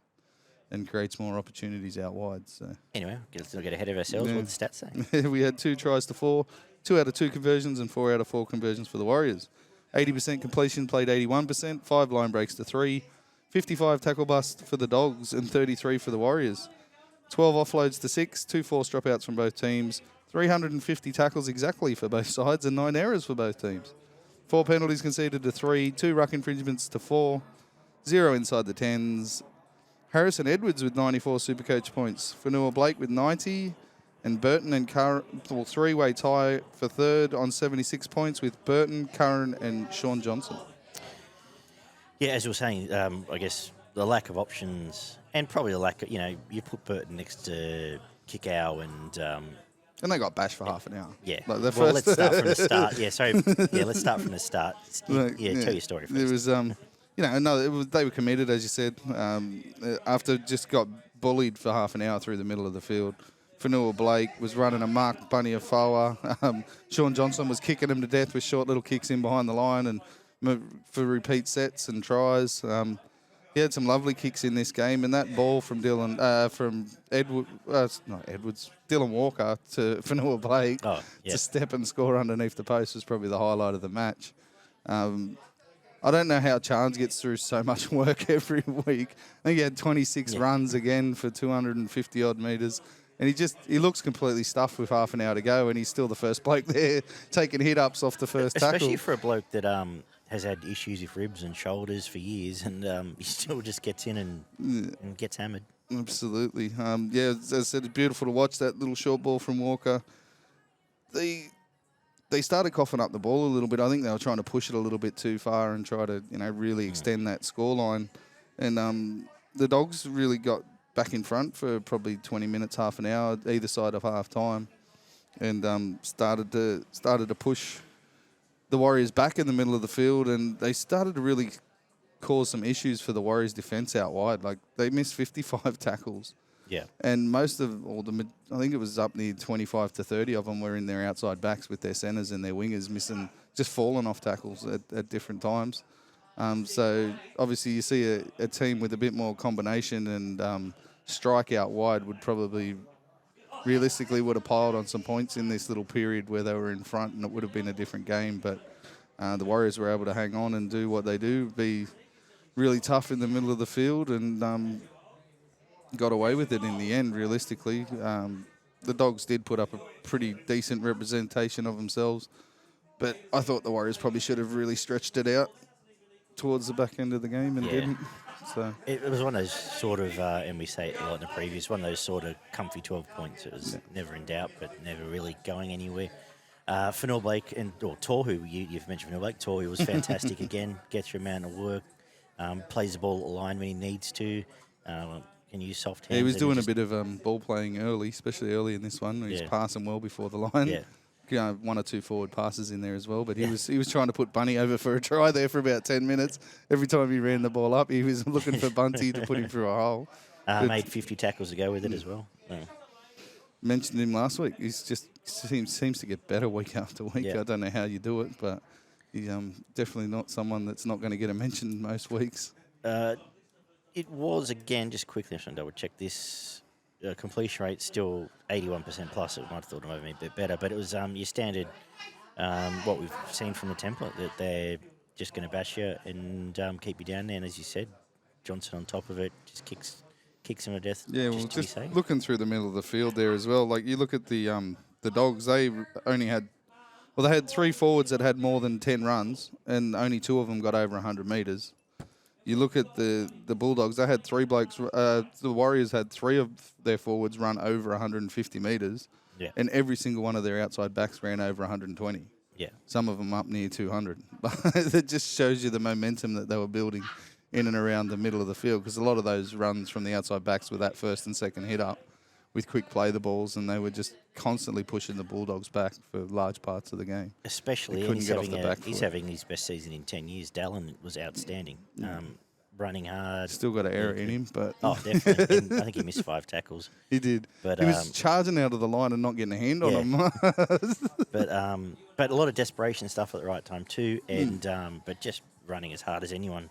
and creates more opportunities out wide. So anyway, let's not get ahead of ourselves. What the stats say? We had 2 tries to 4, 2 out of 2 conversions, and 4 out of 4 conversions for the Warriors. 80% completion, played 81%, 5 line breaks to 3, 55 tackle bust for the Dogs, and 33 for the Warriors. 12 offloads to 6, 2 forced dropouts from both teams, 350 tackles exactly for both sides, and 9 errors for both teams. 4 penalties conceded to 3, 2 ruck infringements to 4, 0 inside the 10s. Harrison Edwards with 94 Supercoach points. Fanua Blake with 90. And Burton and Curran, 3-way tie for 3rd on 76 points with Burton, Curran and Sean Johnson. Yeah, as we were saying, I guess the lack of options and probably the lack of, you put Burton next to Kikau and they got bashed for half an hour. Yeah. Like let's start from the start. Yeah, sorry. Yeah, let's start from the start. Tell your story first. It was no, they were committed, as you said. After just got bullied for half an hour through the middle of the field. Fanua Blake was running a mark, Bunny Afoa. Sean Johnson was kicking him to death with short little kicks in behind the line and for repeat sets and tries. He had some lovely kicks in this game, and that ball from Dylan Walker to Fanua Blake to step and score underneath the post was probably the highlight of the match. I don't know how Chance gets through so much work every week. I think he had 26 runs again for 250 odd metres. And he looks completely stuffed with half an hour to go, and he's still the first bloke there taking hit-ups off the first tackle. Especially for a bloke that has had issues with ribs and shoulders for years, and he still just gets in and gets hammered. Absolutely. As I said, it's beautiful to watch that little short ball from Walker. They started coughing up the ball a little bit. I think they were trying to push it a little bit too far and try to, really extend that scoreline. And the Dogs really got back in front for probably 20 minutes, half an hour, either side of half time, and started to push the Warriors back in the middle of the field, and they started to really cause some issues for the Warriors' defence out wide. Like, they missed 55 tackles. Yeah. And I think it was up near 25 to 30 of them were in their outside backs with their centres and their wingers missing, just falling off tackles at different times. So obviously you see a team with a bit more combination and strike out wide would probably realistically would have piled on some points in this little period where they were in front, and it would have been a different game. But the Warriors were able to hang on and do what they do, be really tough in the middle of the field, and got away with it in the end, realistically. The Dogs did put up a pretty decent representation of themselves, but I thought the Warriors probably should have really stretched it out towards the back end of the game and didn't. So it was one of those sort of, and we say it a lot in the previous, one of those sort of comfy 12 points. It was never in doubt, but never really going anywhere. Fanua Blake or Tohu, you've mentioned Fanua Blake. Tohu was fantastic again, gets your amount of work, plays the ball at the line when he needs to, can use soft hands. He was doing a bit of ball playing early, especially early in this one. He was passing well before the line. Yeah. One or two forward passes in there as well, but he was trying to put Bunny over for a try there for about 10 minutes. Every time he ran the ball up, he was looking for Bunty to put him through a hole. Made 50 tackles to go with it as well. Mentioned him last week. He's just seems to get better week after week. I don't know how you do it, but he's definitely not someone that's not going to get a mention most weeks. It was, again, just quickly, I should double check this. Completion rate still 81% plus. It might have thought it might have been a bit better, but it was your standard, what we've seen from the template, that they're just going to bash you and keep you down there. And as you said, Johnson on top of it just kicks him to death. Yeah, just looking through the middle of the field there as well. Like, you look at the Dogs, they only had, they had 3 forwards that had more than 10 runs, and only 2 of them got over 100 metres. You look at the Bulldogs, they had 3 blokes. The Warriors had 3 of their forwards run over 150 metres, and every single one of their outside backs ran over 120. Yeah, some of them up near 200. It just shows you the momentum that they were building in and around the middle of the field, because a lot of those runs from the outside backs were that first and second hit up with quick play the balls, and they were just constantly pushing the Bulldogs back for large parts of the game. Especially, he's having his best season in 10 years. Dallin was outstanding, running hard. Still got an error in him, but... Oh, definitely. I think he missed 5 tackles. He did. But he was charging out of the line and not getting a hand on him. But a lot of desperation stuff at the right time too, and but just running as hard as anyone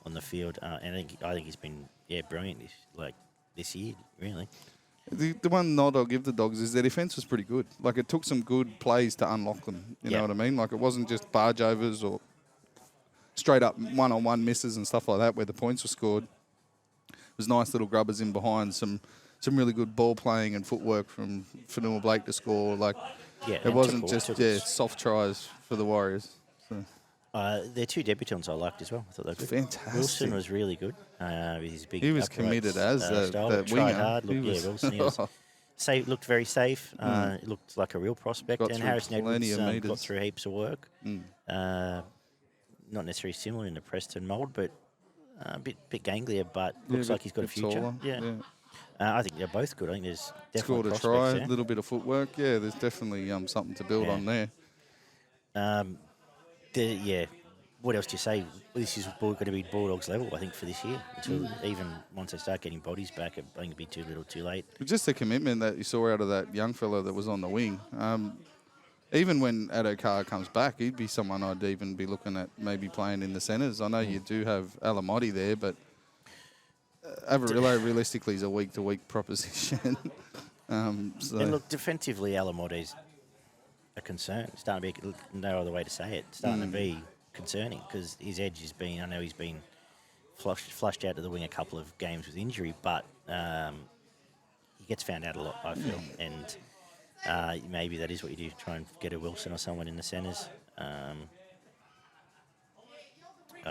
on the field. And I think he's been brilliant this year, really. The one nod I'll give the Dogs is their defence was pretty good. Like, it took some good plays to unlock them. You know what I mean? Like, it wasn't just barge overs or straight up one-on-one misses and stuff like that where the points were scored. It was nice little grubbers in behind, some really good ball playing and footwork from Fanua Blake to score. Like, it wasn't just soft tries for the Warriors. So. Their 2 debutants I liked as well. I thought they were good. Fantastic. Wilson was really good with his big. He was committed as the winger. Hard. Wilson. He looked very safe. Looked like a real prospect. And Harrison Edwards got through heaps of work. Not necessarily similar in the Preston mould, but a bit ganglier, but looks like he's got a future. Taller. Yeah. I think they're both good. I think there's definitely scored a try, a little bit of footwork. Yeah, there's definitely something to build on there. what else do you say? This is going to be Bulldogs level, I think, for this year. Until even once they start getting bodies back, I think it'll be too little, too late. But just the commitment that you saw out of that young fella that was on the wing. Even when Adokar comes back, he'd be someone I'd even be looking at maybe playing in the centres. I know you do have Alamotti there, but Avarillo realistically is a week-to-week proposition. So. And look, defensively, Alamotti's a concern. It's starting to be, no other way to say it, it's starting to be concerning because his edge has been, I know he's been flushed out to the wing a couple of games with injury, but he gets found out a lot, I feel. And maybe that is what you do, try and get a Wilson or someone in the centres. I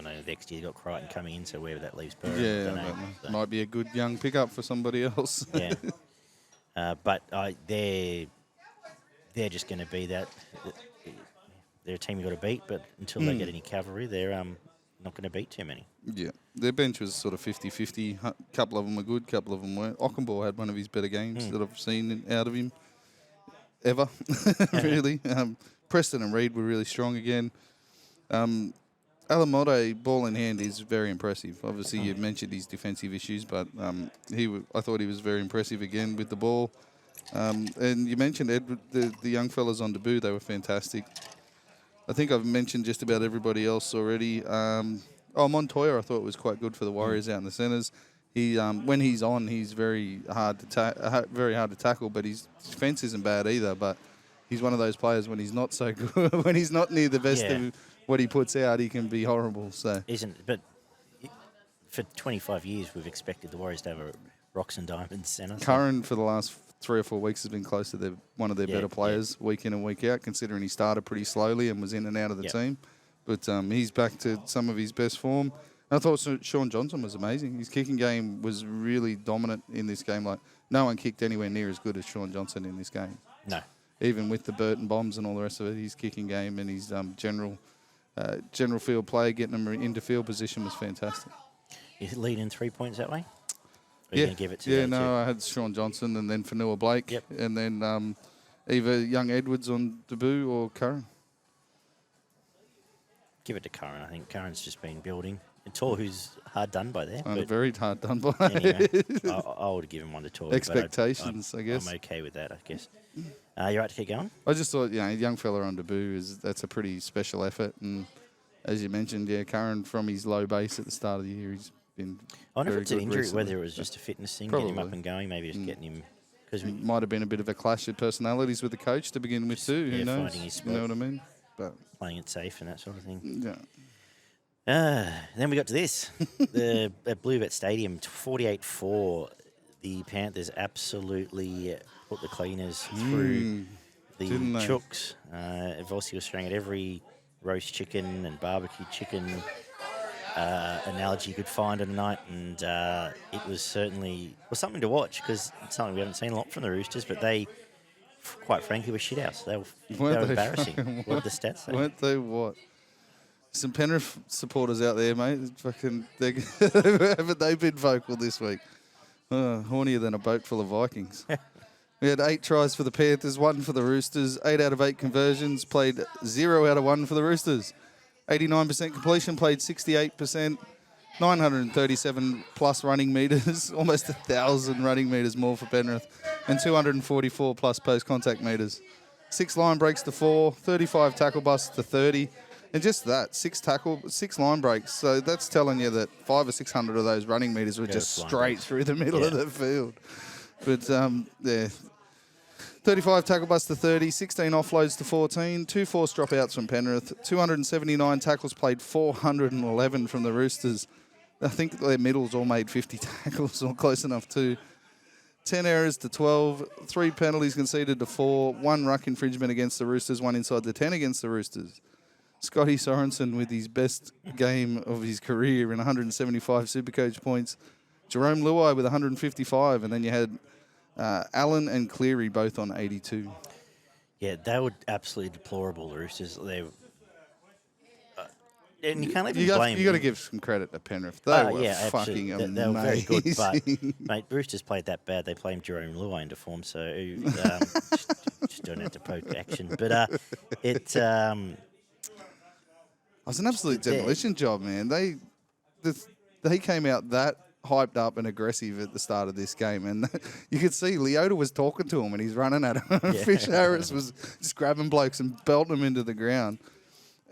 know next year you got Crichton coming in, so wherever that leaves Perth. So. Might be a good young pickup for somebody else. Yeah. But they're just going to be that. They're a team you've got to beat, but until they get any cavalry, they're not going to beat too many. Yeah. Their bench was sort of 50-50. A couple of them were good, a couple of them weren't. Ockenbaugh had one of his better games that I've seen out of him ever, really. Preston and Reid were really strong again. Alamotti, ball in hand, is very impressive. Obviously, you mentioned his defensive issues, but I thought he was very impressive again with the ball. And you mentioned Edward, the young fellas on debut, they were fantastic. I think I've mentioned just about everybody else already. Montoya, I thought was quite good for the Warriors out in the centres. He, when he's on, he's very hard to tackle, but his defence isn't bad either. But he's one of those players when he's not so good, when he's not near the best of what he puts out, he can be horrible. So but for 25 years, we've expected the Warriors to have a rocks and diamonds centre. Curran for the last 3 or 4 weeks has been close to one of their better players week in and week out, considering he started pretty slowly and was in and out of the team. But he's back to some of his best form. And I thought Sean Johnson was amazing. His kicking game was really dominant in this game. Like, no one kicked anywhere near as good as Sean Johnson in this game. No. Even with the Burton bombs and all the rest of it, his kicking game and his general field play, getting them into field position was fantastic. You lead in 3 points that way? Or are you going to give it to I had Sean Johnson and then Fanua Blake. Yep. And then either Young Edwards on debut or Curran. Give it to Curran. I think Curran's just been building. And Tor, who's hard done by there. Very hard done by. Anyway, I would give him one to Tor. Expectations, I guess. I'm okay with that, I guess. You right to keep going? I just thought, a young fella on debut, that's a pretty special effort. And as you mentioned, Curran from his low base at the start of the year, he's been I wonder if it's an injury, recently. whether it was just a fitness thing, Probably. getting him up and going, maybe just getting him. Because might have been a bit of a clash of personalities with the coach to begin with too. Who knows? finding his spot. You know what I mean? But playing it safe and that sort of thing. yeah. Then we got to this. At Bluebet Stadium, 48-4. The Panthers absolutely put the cleaners through the chooks. Vossi was throwing at every roast chicken and barbecue chicken analogy you could find on the night, and it was certainly something to watch because it's something we haven't seen a lot from the Roosters, but they, quite frankly, were shithouse. They were embarrassing. What did the stats say? Weren't they what? Some Penrith supporters out there, mate. Haven't they been vocal this week? Hornier than a boat full of Vikings. We had 8 tries for the Panthers, 1 for the Roosters, 8 out of 8 conversions, played 0 out of 1 for the Roosters. 89% completion, played 68%, 937 plus running metres, almost 1,000 running metres more for Penrith, and 244 plus post-contact metres. 6 line breaks to 4, 35 tackle busts to 30. And just that, 6 line breaks. So that's telling you that 500 or 600 of those running metres were just straight through the middle of the field. But 35 tackle busts to 30, 16 offloads to 14, 2 forced dropouts from Penrith, 279 tackles played, 411 from the Roosters. I think their middles all made 50 tackles or close enough to. 10 errors to 12, 3 penalties conceded to 4, 1 ruck infringement against the Roosters, 1 inside the 10 against the Roosters. Scotty Sorensen with his best game of his career in 175 Supercoach points. Jerome Luai with 155, and then you had Allen and Cleary both on 82. Yeah, they were absolutely deplorable, the Roosters. They and you can't even blame them. You got to give some credit to Penrith. They were fucking amazing. They were very good, but mate, Roosters played that bad. They played Jerome Luai into form, so just don't have to poke action. But was an absolute They're- demolition job, man. They came out that hyped up and aggressive at the start of this game, and you could see Leota was talking to him and he's running at him. Yeah. Fish Harris was just grabbing blokes and belting them into the ground.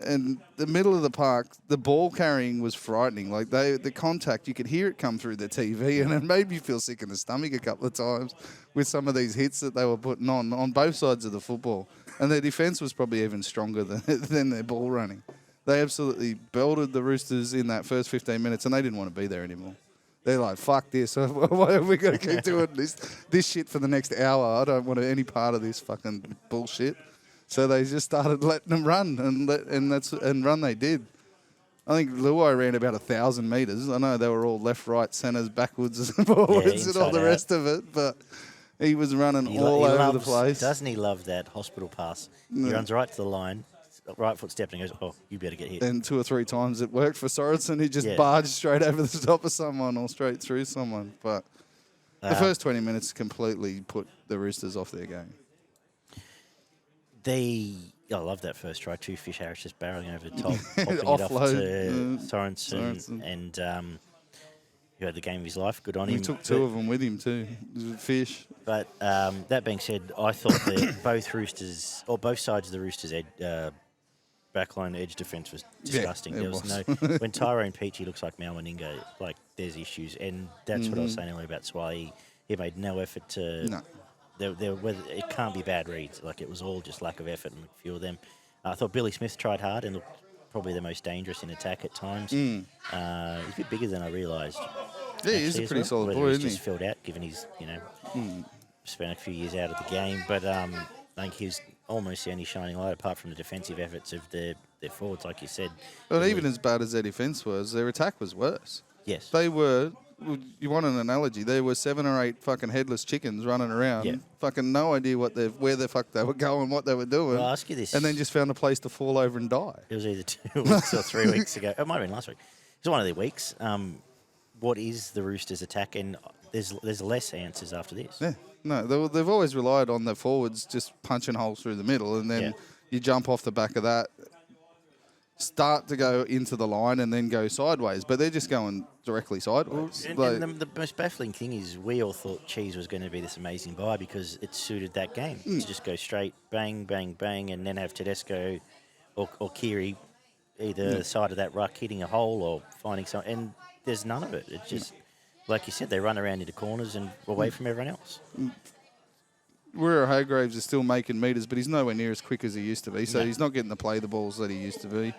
And the middle of the park, the ball carrying was frightening. Like the contact, you could hear it come through the TV, and it made me feel sick in the stomach a couple of times with some of these hits that they were putting on both sides of the football. And their defence was probably even stronger than their ball running. They absolutely belted the Roosters in that first 15 minutes, and they didn't want to be there anymore. They're like, fuck this. Why have we got to keep doing this shit for the next hour? I don't want any part of this fucking bullshit. So they just started letting them run, and run they did. I think Luai ran about 1,000 metres. I know they were all left, right, centres, backwards, and forwards, and all the rest of it, but he was running all over the place. Doesn't he love that hospital pass? He runs right to the line, right foot stepped, and goes, "Oh, you better get hit." And 2 or 3 times it worked for Sorensen. He just barged straight over the top of someone or straight through someone. But the first 20 minutes completely put the Roosters off their game. I love that first try too. Fish Harris just barreling over the top, popping it off to Sorensen, and who had the game of his life. Good on him. He took 2 of them with him too. Fish. But that being said, I thought that both sides of the Roosters' backline edge defence was disgusting. There was no when Tyrone Peachey looks like Mal Meninga, like there's issues, and that's what I was saying earlier about Swai. He made no effort to. No. It can't be bad reads. Like it was all just lack of effort, and a few of them. I thought Billy Smith tried hard and looked probably the most dangerous in attack at times. He's a bit bigger than I realised. Yeah, he's a pretty solid boy, isn't he? He's just filled out, given he's spent a few years out of the game. But I think he's almost the only shining light, apart from the defensive efforts of their forwards, like you said. But even as bad as their defence was, their attack was worse. Yes. They were. You want an analogy? There were 7 or 8 fucking headless chickens running around, fucking no idea where the fuck they were going, what they were doing. Well, I'll ask you this. And then just found a place to fall over and die. It was either 2 weeks or 3 weeks ago. It might have been last week. It was one of their weeks. What is the Roosters' attack? And there's less answers after this. Yeah. No, they've always relied on the forwards just punching holes through the middle, and then you jump off the back of that, start to go into the line and then go sideways, but they're just going directly sideways. And the most baffling thing is we all thought Cheese was going to be this amazing buy because it suited that game to just go straight, bang, bang, bang, and then have Tedesco or Kiri either side of that ruck hitting a hole or finding something, and there's none of it. It's just, like you said, they run around into corners and away from everyone else. Where Hargraves is still making metres, but he's nowhere near as quick as he used to be, so he's not getting to play the balls that he used to be.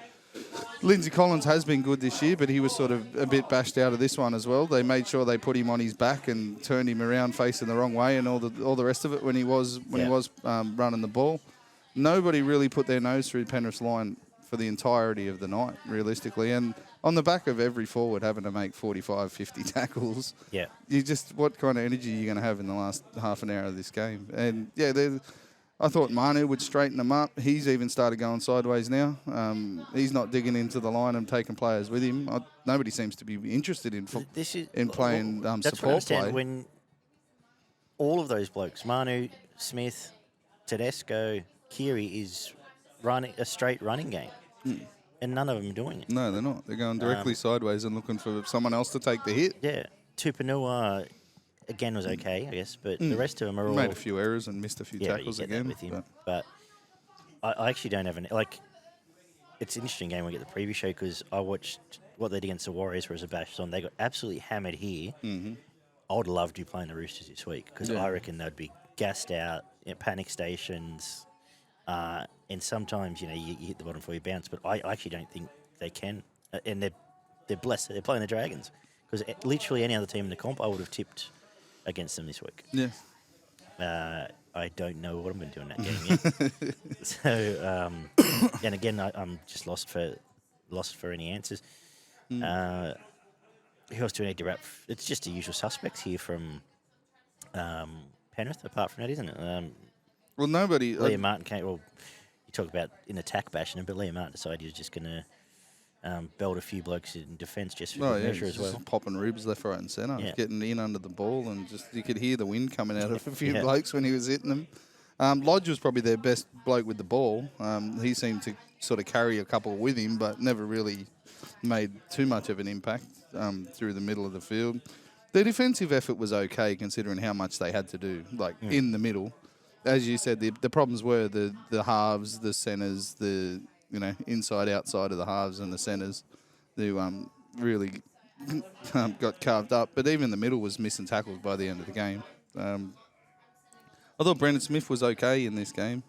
Lindsay Collins has been good this year, but he was sort of a bit bashed out of this one as well. They made sure they put him on his back and turned him around facing the wrong way and all the rest of it when he was running the ball. Nobody really put their nose through Penrith's line for the entirety of the night, realistically. And on the back of every forward having to make 45, 50 tackles, what kind of energy are you going to have in the last half an hour of this game? And, I thought Manu would straighten them up. He's even started going sideways now. He's not digging into the line and taking players with him. Nobody seems to be interested in playing support play. When all of those blokes, Manu, Smith, Tedesco, Kiri, is running a straight running game. And none of them are doing it. No, they're not. They're going directly sideways and looking for someone else to take the hit. Yeah. Tupanua, again, was okay, I guess, but the rest of them are all... Made a few errors and missed a few tackles again. With him. But I actually don't have it's an interesting game when we get the preview show because I watched what they did against the Warriors, whereas a bash on. They got absolutely hammered here. I would love to be playing the Roosters this week because I reckon they'd be gassed out, panic stations, and sometimes, you hit the bottom before you bounce, but I actually don't think they can. And they're blessed. They're playing the Dragons because literally any other team in the comp, I would have tipped against them this week. Yeah. I don't know what I'm going to do in that game yet. So, and again, I'm just lost for any answers. Who else do we need to wrap? It's just the usual suspects here from Penrith, apart from that, isn't it? Well, nobody... Liam Martin came... Well, you talk about in attack bashing him, but Liam Martin decided he was just going to belt a few blokes in defence just for good measure as well. Just popping ribs left, right and centre, getting in under the ball, and just you could hear the wind coming out of a few blokes when he was hitting them. Lodge was probably their best bloke with the ball. He seemed to sort of carry a couple with him, but never really made too much of an impact through the middle of the field. Their defensive effort was okay considering how much they had to do, in the middle. As you said, the problems were the halves, the centres, the inside, outside of the halves and the centres who really got carved up. But even the middle was missing tackles by the end of the game. I thought Brendan Smith was okay in this game,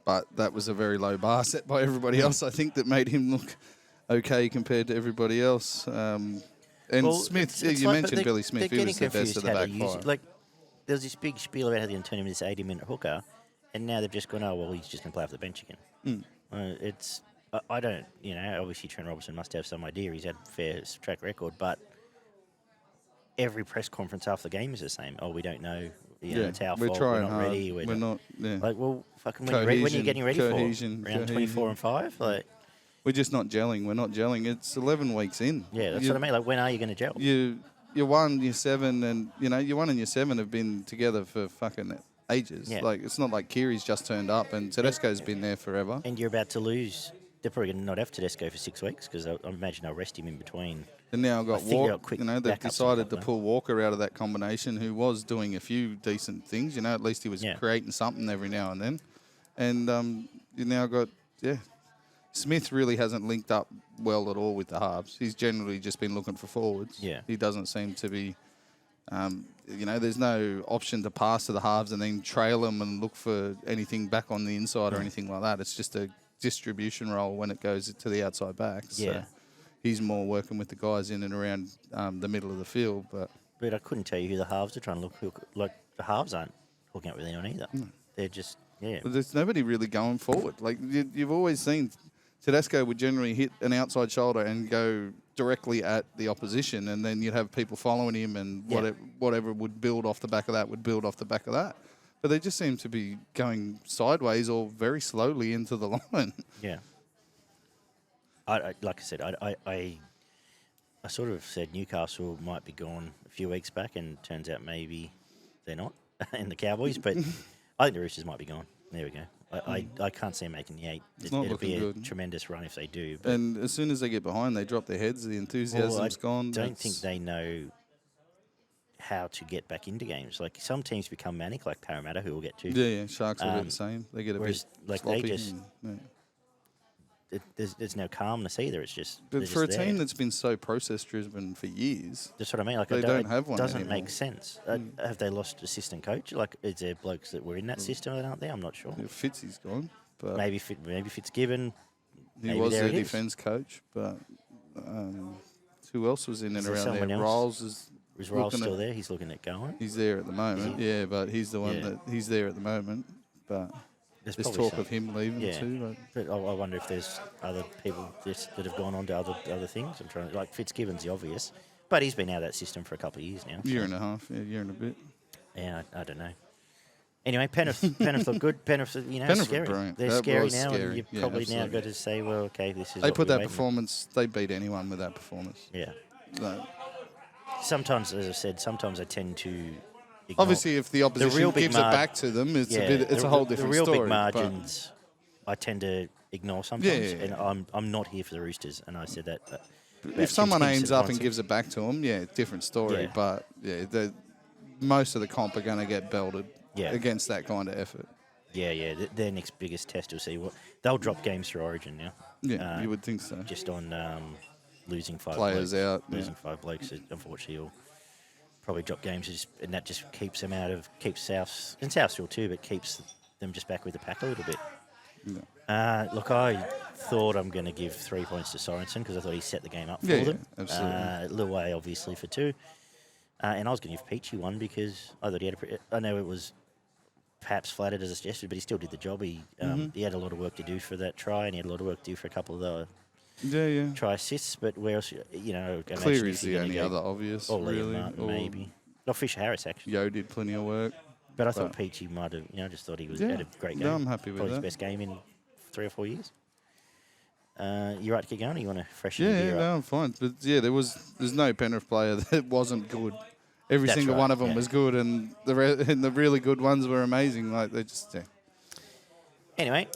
but that was a very low bar set by everybody else, I think, that made him look okay compared to everybody else. Smith, you mentioned Billy Smith, he was the best of the back five. There was this big spiel about how they're going to turn him into this 80-minute hooker, and now they've just gone, oh, well, he's just going to play off the bench again. I don't, obviously Trent Robinson must have some idea. He's had a fair track record, but every press conference after the game is the same. Oh, we don't know. It's our fault. We're not hard. ready. We're not. Yeah. Fucking when are you getting ready for? Round 24 and 5? We're just not gelling. We're not gelling. It's 11 weeks in. Yeah, that's what I mean. When are you going to gel? Your 1, your 7, and your 1 and your 7 have been together for fucking ages. Yeah. It's not like Kiri's just turned up and Tedesco's been there forever. And you're about to lose. They're probably going to not have Tedesco for 6 weeks because I imagine they'll rest him in between. And now I've got Walker. They've decided to pull Walker out of that combination, who was doing a few decent things. At least he was creating something every now and then. And you now got Smith really hasn't linked up well at all with the halves. He's generally just been looking for forwards. Yeah. He doesn't seem to be, there's no option to pass to the halves and then trail them and look for anything back on the inside or anything like that. It's just a distribution role when it goes to the outside backs. Yeah. So he's more working with the guys in and around the middle of the field. But I couldn't tell you who the halves are trying to look like. The halves aren't hooking up with anyone either. They're just, But there's nobody really going forward. You've always seen Tedesco would generally hit an outside shoulder and go directly at the opposition, and then you'd have people following him, and whatever would build off the back of that would build off the back of that. But they just seem to be going sideways or very slowly into the line. Yeah. Like I said, I sort of said Newcastle might be gone a few weeks back, and turns out maybe they're not, and the Cowboys. But I think the Roosters might be gone. There we go. I can't see them making the 8. It'll be a tremendous run if they do. And as soon as they get behind, they drop their heads. The enthusiasm's gone. I don't think they know how to get back into games. Like some teams become manic, like Parramatta, who we'll get to. Yeah. Sharks will be the same. They get a bit sloppy. They just... There's no calmness either. It's just. But for a team that's been so process-driven for years, that's what I mean. They don't have one. It doesn't anymore. make sense. Have they lost assistant coach? Is there blokes that were in that system that aren't there? I'm not sure. Yeah, Fitzy's gone, but maybe Fitzgibbon. He was their defence coach, but who else was in and around there? Riles is Riles still there? He's looking at going. He's there at the moment. Yeah, but he's the one that he's there at the moment, but. There's talk of him leaving too. But I wonder if there's other people that have gone on to other things. I'm trying Fitzgibbon's the obvious, but he's been out of that system for a couple of years now. Year and a half, year and a bit. Yeah, I don't know. Anyway, Penrith look good. Penrith, Penrith scary. Brilliant. They're that scary now, scary. and you've probably now got to say, well, okay, this is. They put that performance. They beat anyone with that performance. Yeah. So. Sometimes, as I said, I tend to. Ignore. Obviously, if the opposition gives it back to them, it's a whole different story. The real big margins, I tend to ignore sometimes, and I'm not here for the Roosters, and I said that. If someone aims up and gives it back to them, different story. Yeah. But most of the comp are going to get belted against that kind of effort. Yeah. Their next biggest test will see what they'll drop games through Origin now. Yeah, you would think so. Just on losing 5 players blokes, out, losing 5 blokes. Unfortunately, will probably drop games, and that just keeps them keeps South, and South still too, but keeps them just back with the pack a little bit. Yeah. Look, I thought I'm going to give 3 points to Sorensen because I thought he set the game up for them. Absolutely. Lil Way, obviously, for 2. And I was going to give Peachy 1 because I thought he had I know it was perhaps flattered as a suggestion, but he still did the job. He had a lot of work to do for that try, and he had a lot of work to do for a couple of the try assists, but where else, Clear is the only other obvious, or really. Martin, maybe. Not Fisher Harris, actually. Yo did plenty of work. But I thought Peachy might have, I just thought he had a great game. No, I'm happy with probably that. his best game in 3 or 4 years. You right to keep going, or you want to freshen the gear up? No, I'm fine. But there's no Penrith player that wasn't good every That's single right, one of them yeah. was good, and and the really good ones were amazing. Like they just, Anyway,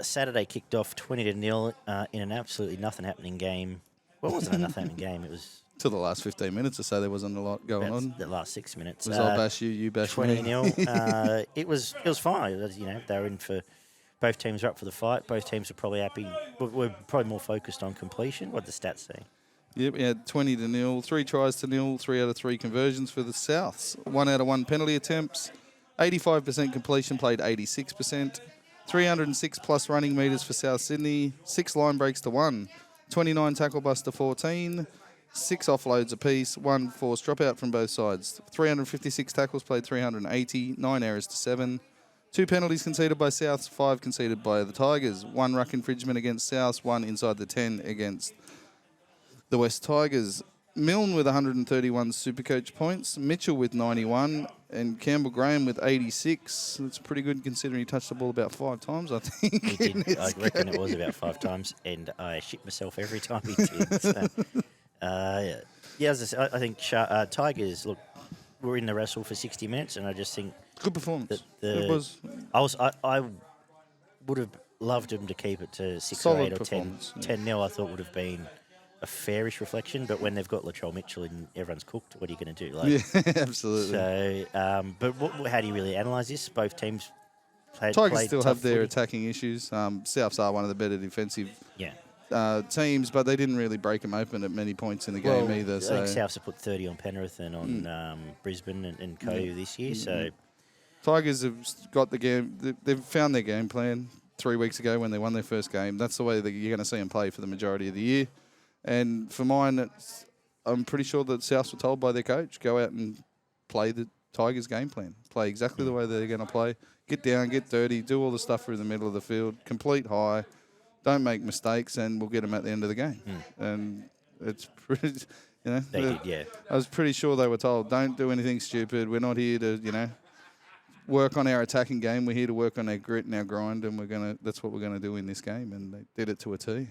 Saturday kicked off 20-0 in an absolutely nothing happening game. Well, it wasn't a nothing happening game. It was till the last 15 minutes or so, there wasn't a lot going about on. the last 6 minutes. It was I bash you, you bash me. 20-0. It was fine. You know, they were in for. Both teams were up for the fight. Both teams were probably happy. We're probably more focused on completion. What the stats say? Yep, we had 20-0, 3 tries to 0, 3 out of 3 conversions for the Souths, 1 out of 1 penalty attempts, 85% completion, played 86%, 306 plus running metres for South Sydney, 6 line breaks to 1, 29 tackle busts to 14, 6 offloads apiece, 1 forced dropout from both sides, 356 tackles played, 380, 9 errors to 7, 2 penalties conceded by Souths, 5 conceded by the Tigers, 1 ruck infringement against Souths, 1 inside the 10 against the West Tigers. Milne with 131 Supercoach points, Mitchell with 91, and Campbell Graham with 86. That's pretty good considering he touched the ball about 5 times, I think. He did. I reckon it was about 5 times, and I shit myself every time he did. So, yeah, as I said, I think Tigers were in the wrestle for 60 minutes, and I just think Good performance. that It was I would have loved him to keep it to 6 Solid or 8 or 10. performance, yeah. 10-0 I thought would have been a fairish reflection, but when they've got Latrell Mitchell and everyone's cooked, what are you going to do? Like, yeah, absolutely. So, but how do you really analyse this? Both teams played Tigers still tough have their footy. attacking issues. Souths are one of the better defensive Yeah. teams, but they didn't really break them open at many points in the game either. I So think Souths have put 30 on Penrith and on Brisbane and Co this year. So Tigers have got the game. They've found their game plan 3 weeks ago when they won their first game. That's the way that you're going to see them play for the majority of the year. And for mine, I'm pretty sure that Souths were told by their coach, go out and play the Tigers game plan. Play exactly the way they're going to play. Get down, get dirty, do all the stuff through the middle of the field, complete high, don't make mistakes, and we'll get them at the end of the game. And it's pretty, they did, yeah. I was pretty sure they were told, don't do anything stupid. We're not here to, work on our attacking game. We're here to work on our grit and our grind, and that's what we're going to do in this game. And they did it to a T.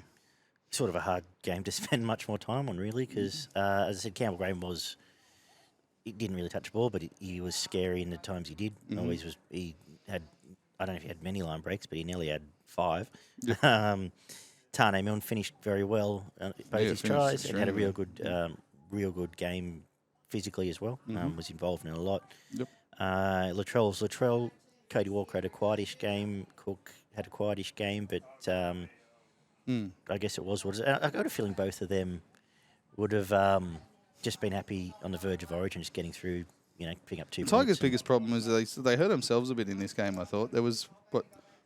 Sort of a hard game to spend much more time on, really, because, as I said, Campbell Graham he didn't really touch the ball, but he was scary in the times he did. Always was. He had, I don't know if he had many line breaks, but he nearly had 5. Yep. Tane Milne finished very well both his tries and had a real good game physically as well. Was involved in a lot. Yep. Latrell. Cody Walker had a quietish game. Cook had a quietish game, but I guess it was what it is. I got a feeling both of them would have just been happy on the verge of Origin, just getting through, picking up 2 points. Tigers' biggest problem is they hurt themselves a bit in this game, I thought. There was,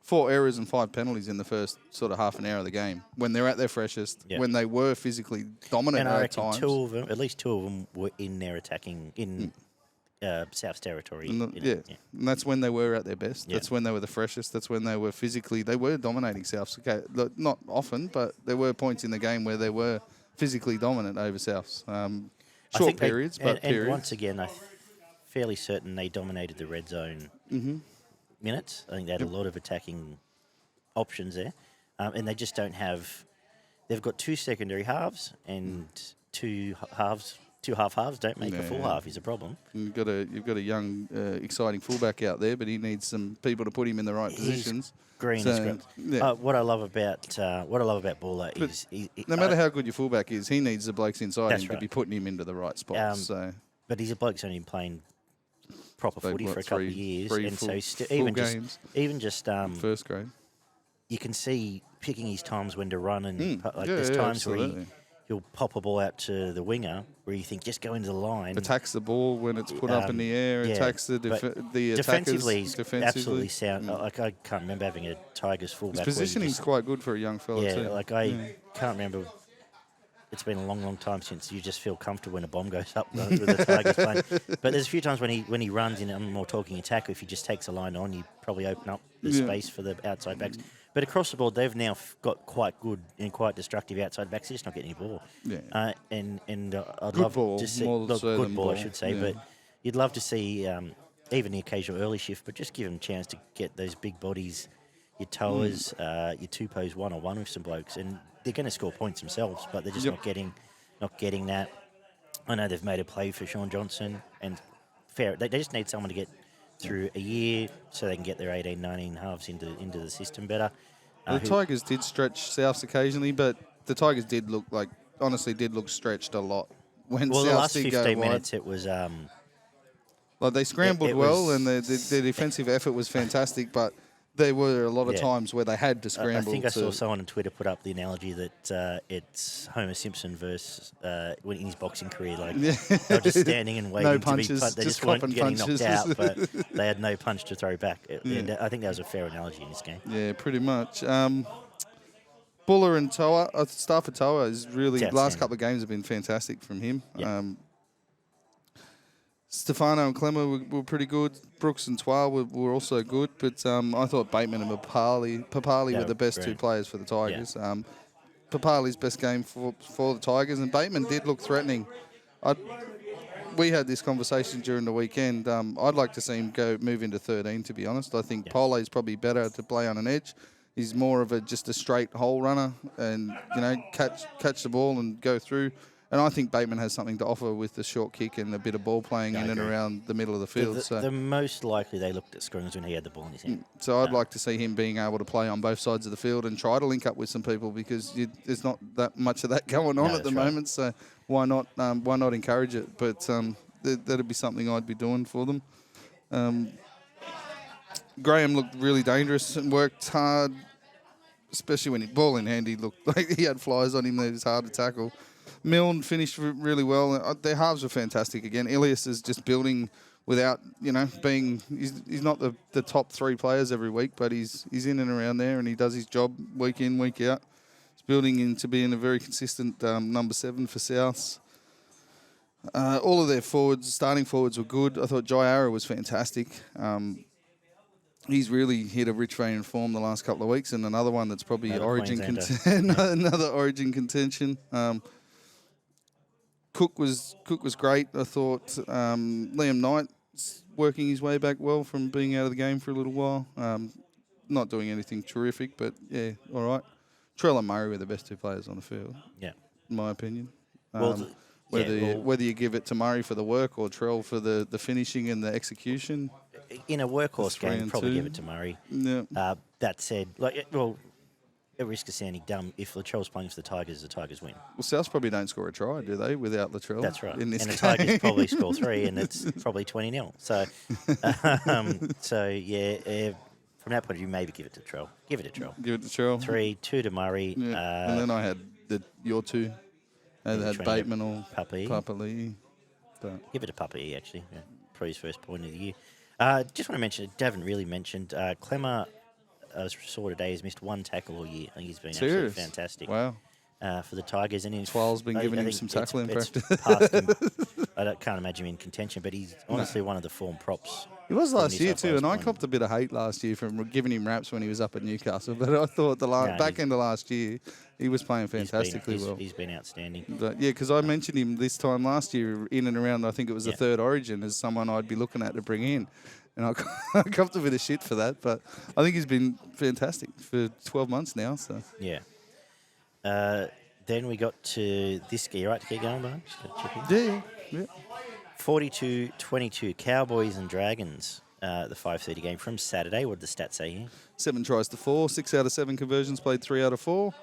4 errors and 5 penalties in the first sort of half an hour of the game when they're at their freshest, when they were physically dominant and I at reckon times. at least 2 of them were in their attacking, in South's territory. And that's when they were at their best. Yeah. That's when they were the freshest. That's when they were dominating Souths. Okay, not often, but there were points in the game where they were physically dominant over Souths. Short periods, but periods. And once again, I'm fairly certain they dominated the red zone minutes. I think they had a lot of attacking options there, and they just don't have. They've got 2 secondary halves and 2 halves. 2 halves don't make a full half is a problem. You've got a young, exciting fullback out there, but he needs some people to put him in the right positions. Green is great. Yeah. What I love about Buller is no matter how good your fullback is, he needs the blokes inside him to be putting him into the right spots. But he's a bloke's only been playing proper footy for a couple of years, and so even just first grade, you can see picking his times when to run, and there's times absolutely. where he'll pop a ball out to the winger where you think just go into the line. Attacks the ball when it's put up in the air. Attacks the defensively. He's Absolutely sound. Like I can't remember having a Tigers fullback. His positioning's quite good for a young fella too. I can't remember. It's been a long, long time since you just feel comfortable when a bomb goes up with the Tigers playing. But there's a few times when he runs in. I'm more talking attack. If he just takes a line on, you probably open up the space for the outside backs. But across the board, they've now got quite good and quite destructive outside backs. They're just not getting any ball. Yeah. And I'd good love ball, to see good ball, I should say. But you'd love to see even the occasional early shift, but just give them a chance to get those big bodies, your towers, your Tupos 1-on-1 with some blokes, and they're going to score points themselves, but they're just not getting that. I know they've made a play for Sean Johnson, and fair. They just need someone to get through a year so they can get their 18, 19 halves into the system better. The Tigers did stretch Souths occasionally, but the Tigers honestly did look stretched a lot when Well, the Souths last did go 15 wide. minutes, it was Like they scrambled it well, was- and their defensive effort was fantastic, but there were a lot of Yeah. times where they had to scramble. I think I saw someone on Twitter put up the analogy that it's Homer Simpson versus when in his boxing career, like they were just standing and waiting to punches, be punched. They just just weren't copping getting punches. knocked out, but they had no punch to throw back. And I think that was a fair analogy in this game. Yeah, pretty much. Buller and Toa, Stafford Toa is really, It's last outstanding. couple of games have been fantastic from him. Yeah. Stefano and Clemmer were pretty good. Brooks and Twa were also good, but I thought Bateman and Papali were the best two brilliant. players for the Tigers. Papali's best game for the Tigers, and Bateman did look threatening. We had this conversation during the weekend. I'd like to see him move into 13, to be honest. I think Pole's probably better to play on an edge. He's more of just a straight hole runner and, catch the ball and go through. And I think Bateman has something to offer with the short kick and a bit of ball playing in and around the middle of the field. The most likely they looked at scrums when he had the ball in his hand. So I'd like to see him being able to play on both sides of the field and try to link up with some people because there's not that much of that going on at the moment. So why not encourage it? But that'd be something I'd be doing for them. Graham looked really dangerous and worked hard, especially when he ball in hand. He looked like he had flies on him that was hard to tackle. Milne finished really well. Their halves were fantastic again. Ilias is just building without, being... He's not the top three players every week, but he's in and around there and he does his job week in, week out. He's building into being a very consistent number 7 for Souths. All of their starting forwards were good. I thought Jaira was fantastic. He's really hit a rich vein in form the last couple of weeks, and another one that's probably another Origin contention. Cook was great. I thought Liam Knight's working his way back well from being out of the game for a little while. Not doing anything terrific, but yeah, all right. Trell and Murray were the best two players on the field. Yeah, in my opinion. Whether you give it to Murray for the work or Trell for the finishing and the execution. in a workhorse game, probably 2. give it to Murray. Yeah. That said, at risk of sounding dumb, if Latrell's playing for the Tigers win. Well, Souths probably don't score a try, do they, without Latrell? That's right. In this and the game. Tigers probably score 3, and it's probably 20-0. So, from that point of view, maybe give it to Trell. Give it to Trell. Give it to Trell. 3, 2 to Murray. Yeah. And then I had your 2. I had Bateman or Papali. Give it to Papi, actually. Yeah, probably his first point of the year. Just want to mention, Davin really mentioned, Clemmer, I saw today, has missed 1 tackle all year. I think he's been absolutely fantastic. Wow. For the Tigers. And Twel's been giving him some tackling practice. Past him. Can't imagine him in contention, but he's honestly one of the form props. He was last year too, and I point. copped a bit of hate last year from giving him raps when he was up at Newcastle. But I thought back end of last year, he was playing fantastically well. He's been outstanding. But yeah, because I mentioned him this time last year in and around, I think it was the 3rd Origin, as someone I'd be looking at to bring in. And I copped a bit of shit for that, but I think he's been fantastic for 12 months now. So yeah. Then we got to this game. You right to get going, Barnes? Yeah. 42-22, Cowboys and Dragons. The 5:30 game from Saturday. What did the stats say here? 7 tries to 4, 6 out of 7 conversions played, 3 out of 4.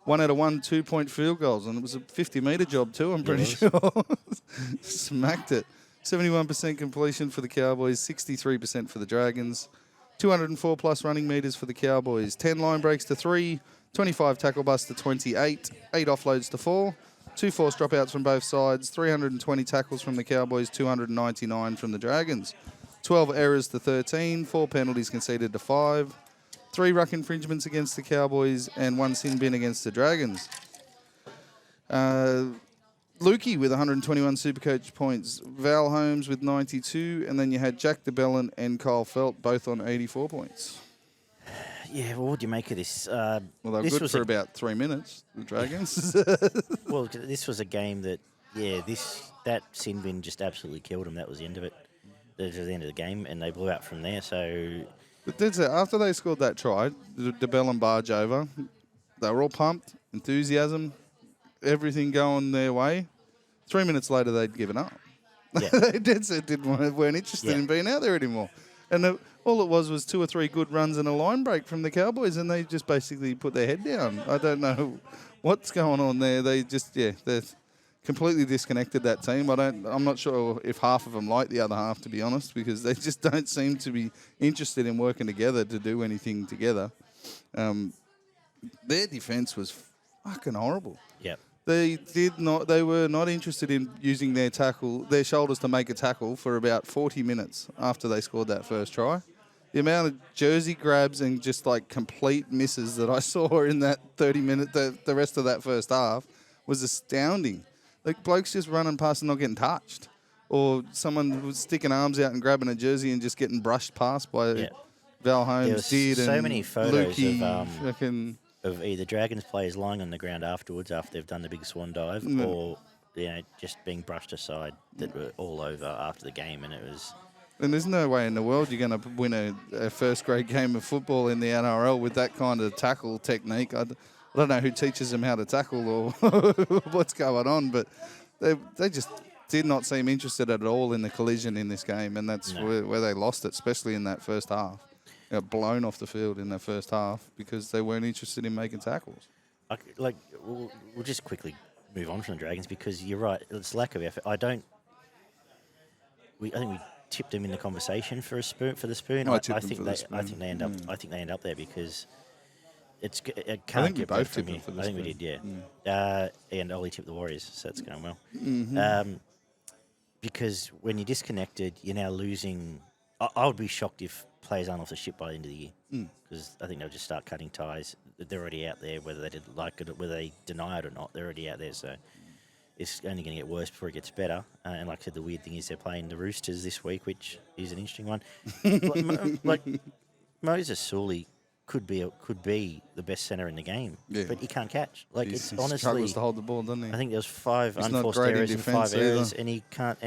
1 out of 1 2-point field goals, and it was a 50-metre job too, I'm pretty sure. Smacked it. 71% completion for the Cowboys, 63% for the Dragons. 204-plus running metres for the Cowboys. 10 line breaks to 3, 25 tackle busts to 28, 8 offloads to 4, 2 forced dropouts from both sides, 320 tackles from the Cowboys, 299 from the Dragons. 12 errors to 13, 4 penalties conceded to 5, 3 ruck infringements against the Cowboys, and 1 sin bin against the Dragons. Lukey with 121 Supercoach points, Val Holmes with 92, and then you had Jack DeBellin and Kyle Felt both on 84 points. Yeah, well, what do you make of this? Well, they were good for about 3 minutes, the Dragons. Well, this was a game that, that sin bin just absolutely killed them. That was the end of it. That was the end of the game, and they blew out from there. So, But after they scored that try, the DeBellin barge over, they were all pumped, enthusiasm, everything going their way. 3 minutes later, they'd given up. Yeah. They dead set weren't interested in being out there anymore. And all it was 2 or 3 good runs and a line break from the Cowboys, and they just basically put their head down. I don't know what's going on there. They just, they're completely disconnected, that team. I'm not sure if half of them like the other half, to be honest, because they just don't seem to be interested in working together to do anything together. Their defence was fucking horrible. Yep. They were not interested in using their shoulders to make a tackle for about 40 minutes after they scored that first try. The amount of jersey grabs and just like complete misses that I saw in that 30 minute, the rest of that first half was astounding. Like blokes just running past and not getting touched. Or someone was sticking arms out and grabbing a jersey and just getting brushed past by Val Holmes, There was so many photos Lukey, of either Dragons players lying on the ground afterwards after they've done the big swan dive, or just being brushed aside that were all over after the game, and it was. And there's no way in the world you're going to win a first grade game of football in the NRL with that kind of tackle technique. I don't know who teaches them how to tackle or what's going on, but they just did not seem interested at all in the collision in this game, and that's where they lost it, especially in that first half. Got blown off the field in the first half because they weren't interested in making tackles. We'll just quickly move on from the Dragons because you're right. It's lack of effort. I think we tipped them in the conversation for the spoon. I think they end up there because it can't get better from here. I think we did, yeah. And Ollie tipped the Warriors, so it's going well. Mm-hmm. Because when you're disconnected, you're now losing. I would be shocked if players aren't off the ship by the end of the year because I think they'll just start cutting ties. They're already out there, whether they didn't like it, whether they deny it or not. They're already out there, so it's only going to get worse before it gets better. And like I said, the weird thing is they're playing the Roosters this week, which is an interesting one. like Moses Sully could be the best centre in the game, but he can't catch. Like he honestly struggles to hold the ball, doesn't he? I think there was 5 unforced errors and 5 errors, and he can't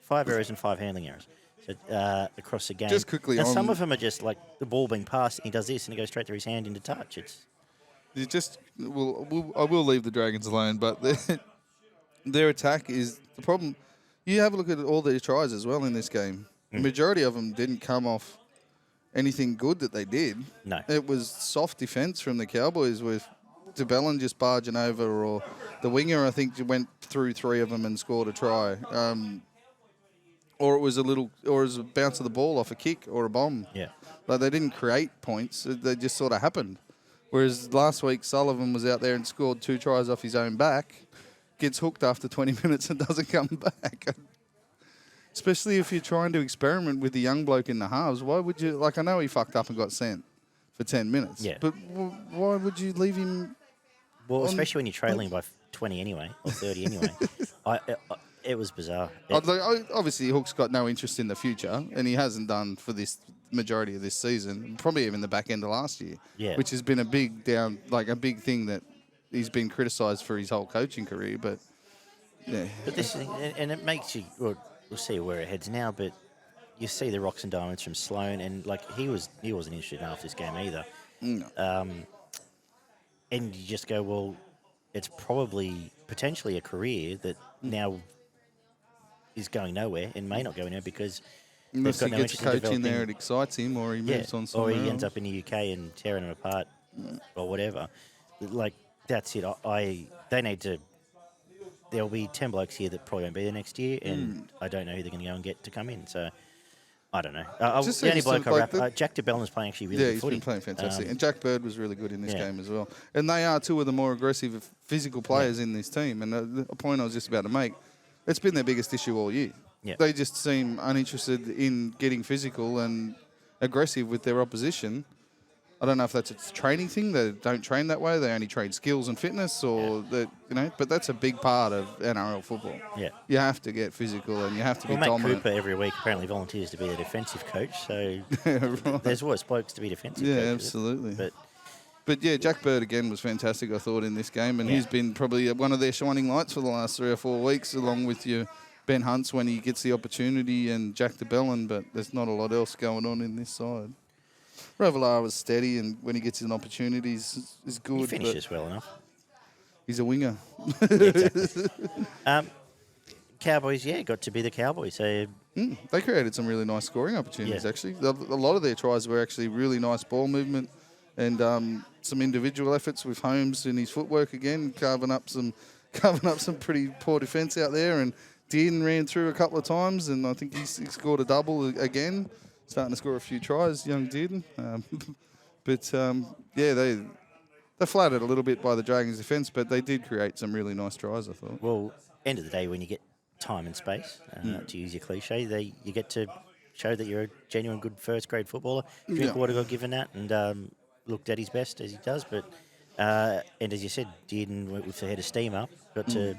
5 errors and 5 handling errors. So, across the game. Just quickly and some of them are just like the ball being passed, and he does this, and he goes straight through his hand into touch. I will leave the Dragons alone, but their attack is the problem. You have a look at all their tries as well in this game. The majority of them didn't come off anything good that they did. No. It was soft defence from the Cowboys with DeBellin just barging over, or the winger, I think, went through 3 of them and scored a try. Or it was a bounce of the ball off a kick or a bomb. Yeah. Like they didn't create points; they just sort of happened. Whereas last week Sullivan was out there and scored 2 tries off his own back, gets hooked after 20 minutes and doesn't come back. Especially if you're trying to experiment with the young bloke in the halves, why would you? Like I know he fucked up and got sent for 10 minutes. Yeah. But why would you leave him? Well, especially when you're trailing by 20 anyway or 30 anyway. It was bizarre. Obviously, Hook's got no interest in the future, and he hasn't done for this majority of this season, probably even the back end of last year, which has been a big thing that he's been criticised for his whole coaching career. But yeah, but this and it makes you. Well, we'll see where it heads now, but you see the rocks and diamonds from Sloan, and like he wasn't interested in half this game either. No. And you just go, well, it's probably potentially a career that now is going nowhere and may not go anywhere because unless they've he got no gets interest in coaching developing. there, it excites him, or he moves on somewhere or he else. ends up in the UK and tearing them apart or whatever. Like that's it. They need to. There'll be 10 blokes here that probably won't be there next year, and I don't know who they're going to go and get to come in. So I don't know. The only bloke Jack DeBellin is playing actually really good footy. Yeah, he's been playing fantastic. And Jack Bird was really good in this game as well. And they are 2 of the more aggressive physical players in this team. And a point I was just about to make, it's been their biggest issue all year. Yeah. They just seem uninterested in getting physical and aggressive with their opposition. I don't know if that's a training thing. They don't train that way. They only train skills and fitness, or but that's a big part of NRL football. Yeah, you have to get physical and you have to be Matt dominant. Cooper every week apparently volunteers to be the defensive coach, so there's worse blokes to be defensive. Yeah, coaches. absolutely. But yeah, Jack Bird again was fantastic, I thought, in this game, and he's been probably one of their shining lights for the last 3 or 4 weeks, along with your Ben Hunts when he gets the opportunity and Jack DeBellin. But there's not a lot else going on in this side. Ravalawa was steady, and when he gets an opportunity, is good. He finishes well enough. He's a winger. Exactly. Cowboys, got to be the Cowboys. So They created some really nice scoring opportunities, Yeah. actually. A lot of their tries were actually really nice ball movement and some individual efforts with Holmes and his footwork again, carving up some pretty poor defence out there. And Dearden ran through a couple of times, and I think he scored a double again, starting to score a few tries, young Dearden. They're flattered a little bit by the Dragons' defence, but they did create some really nice tries, I thought. well, end of the day, when you get time and space, to use your cliche, you get to show that you're a genuine good first grade footballer. Drinkwater got given that and looked at his best as he does. But and as you said, Dearden with the head of steam up, got to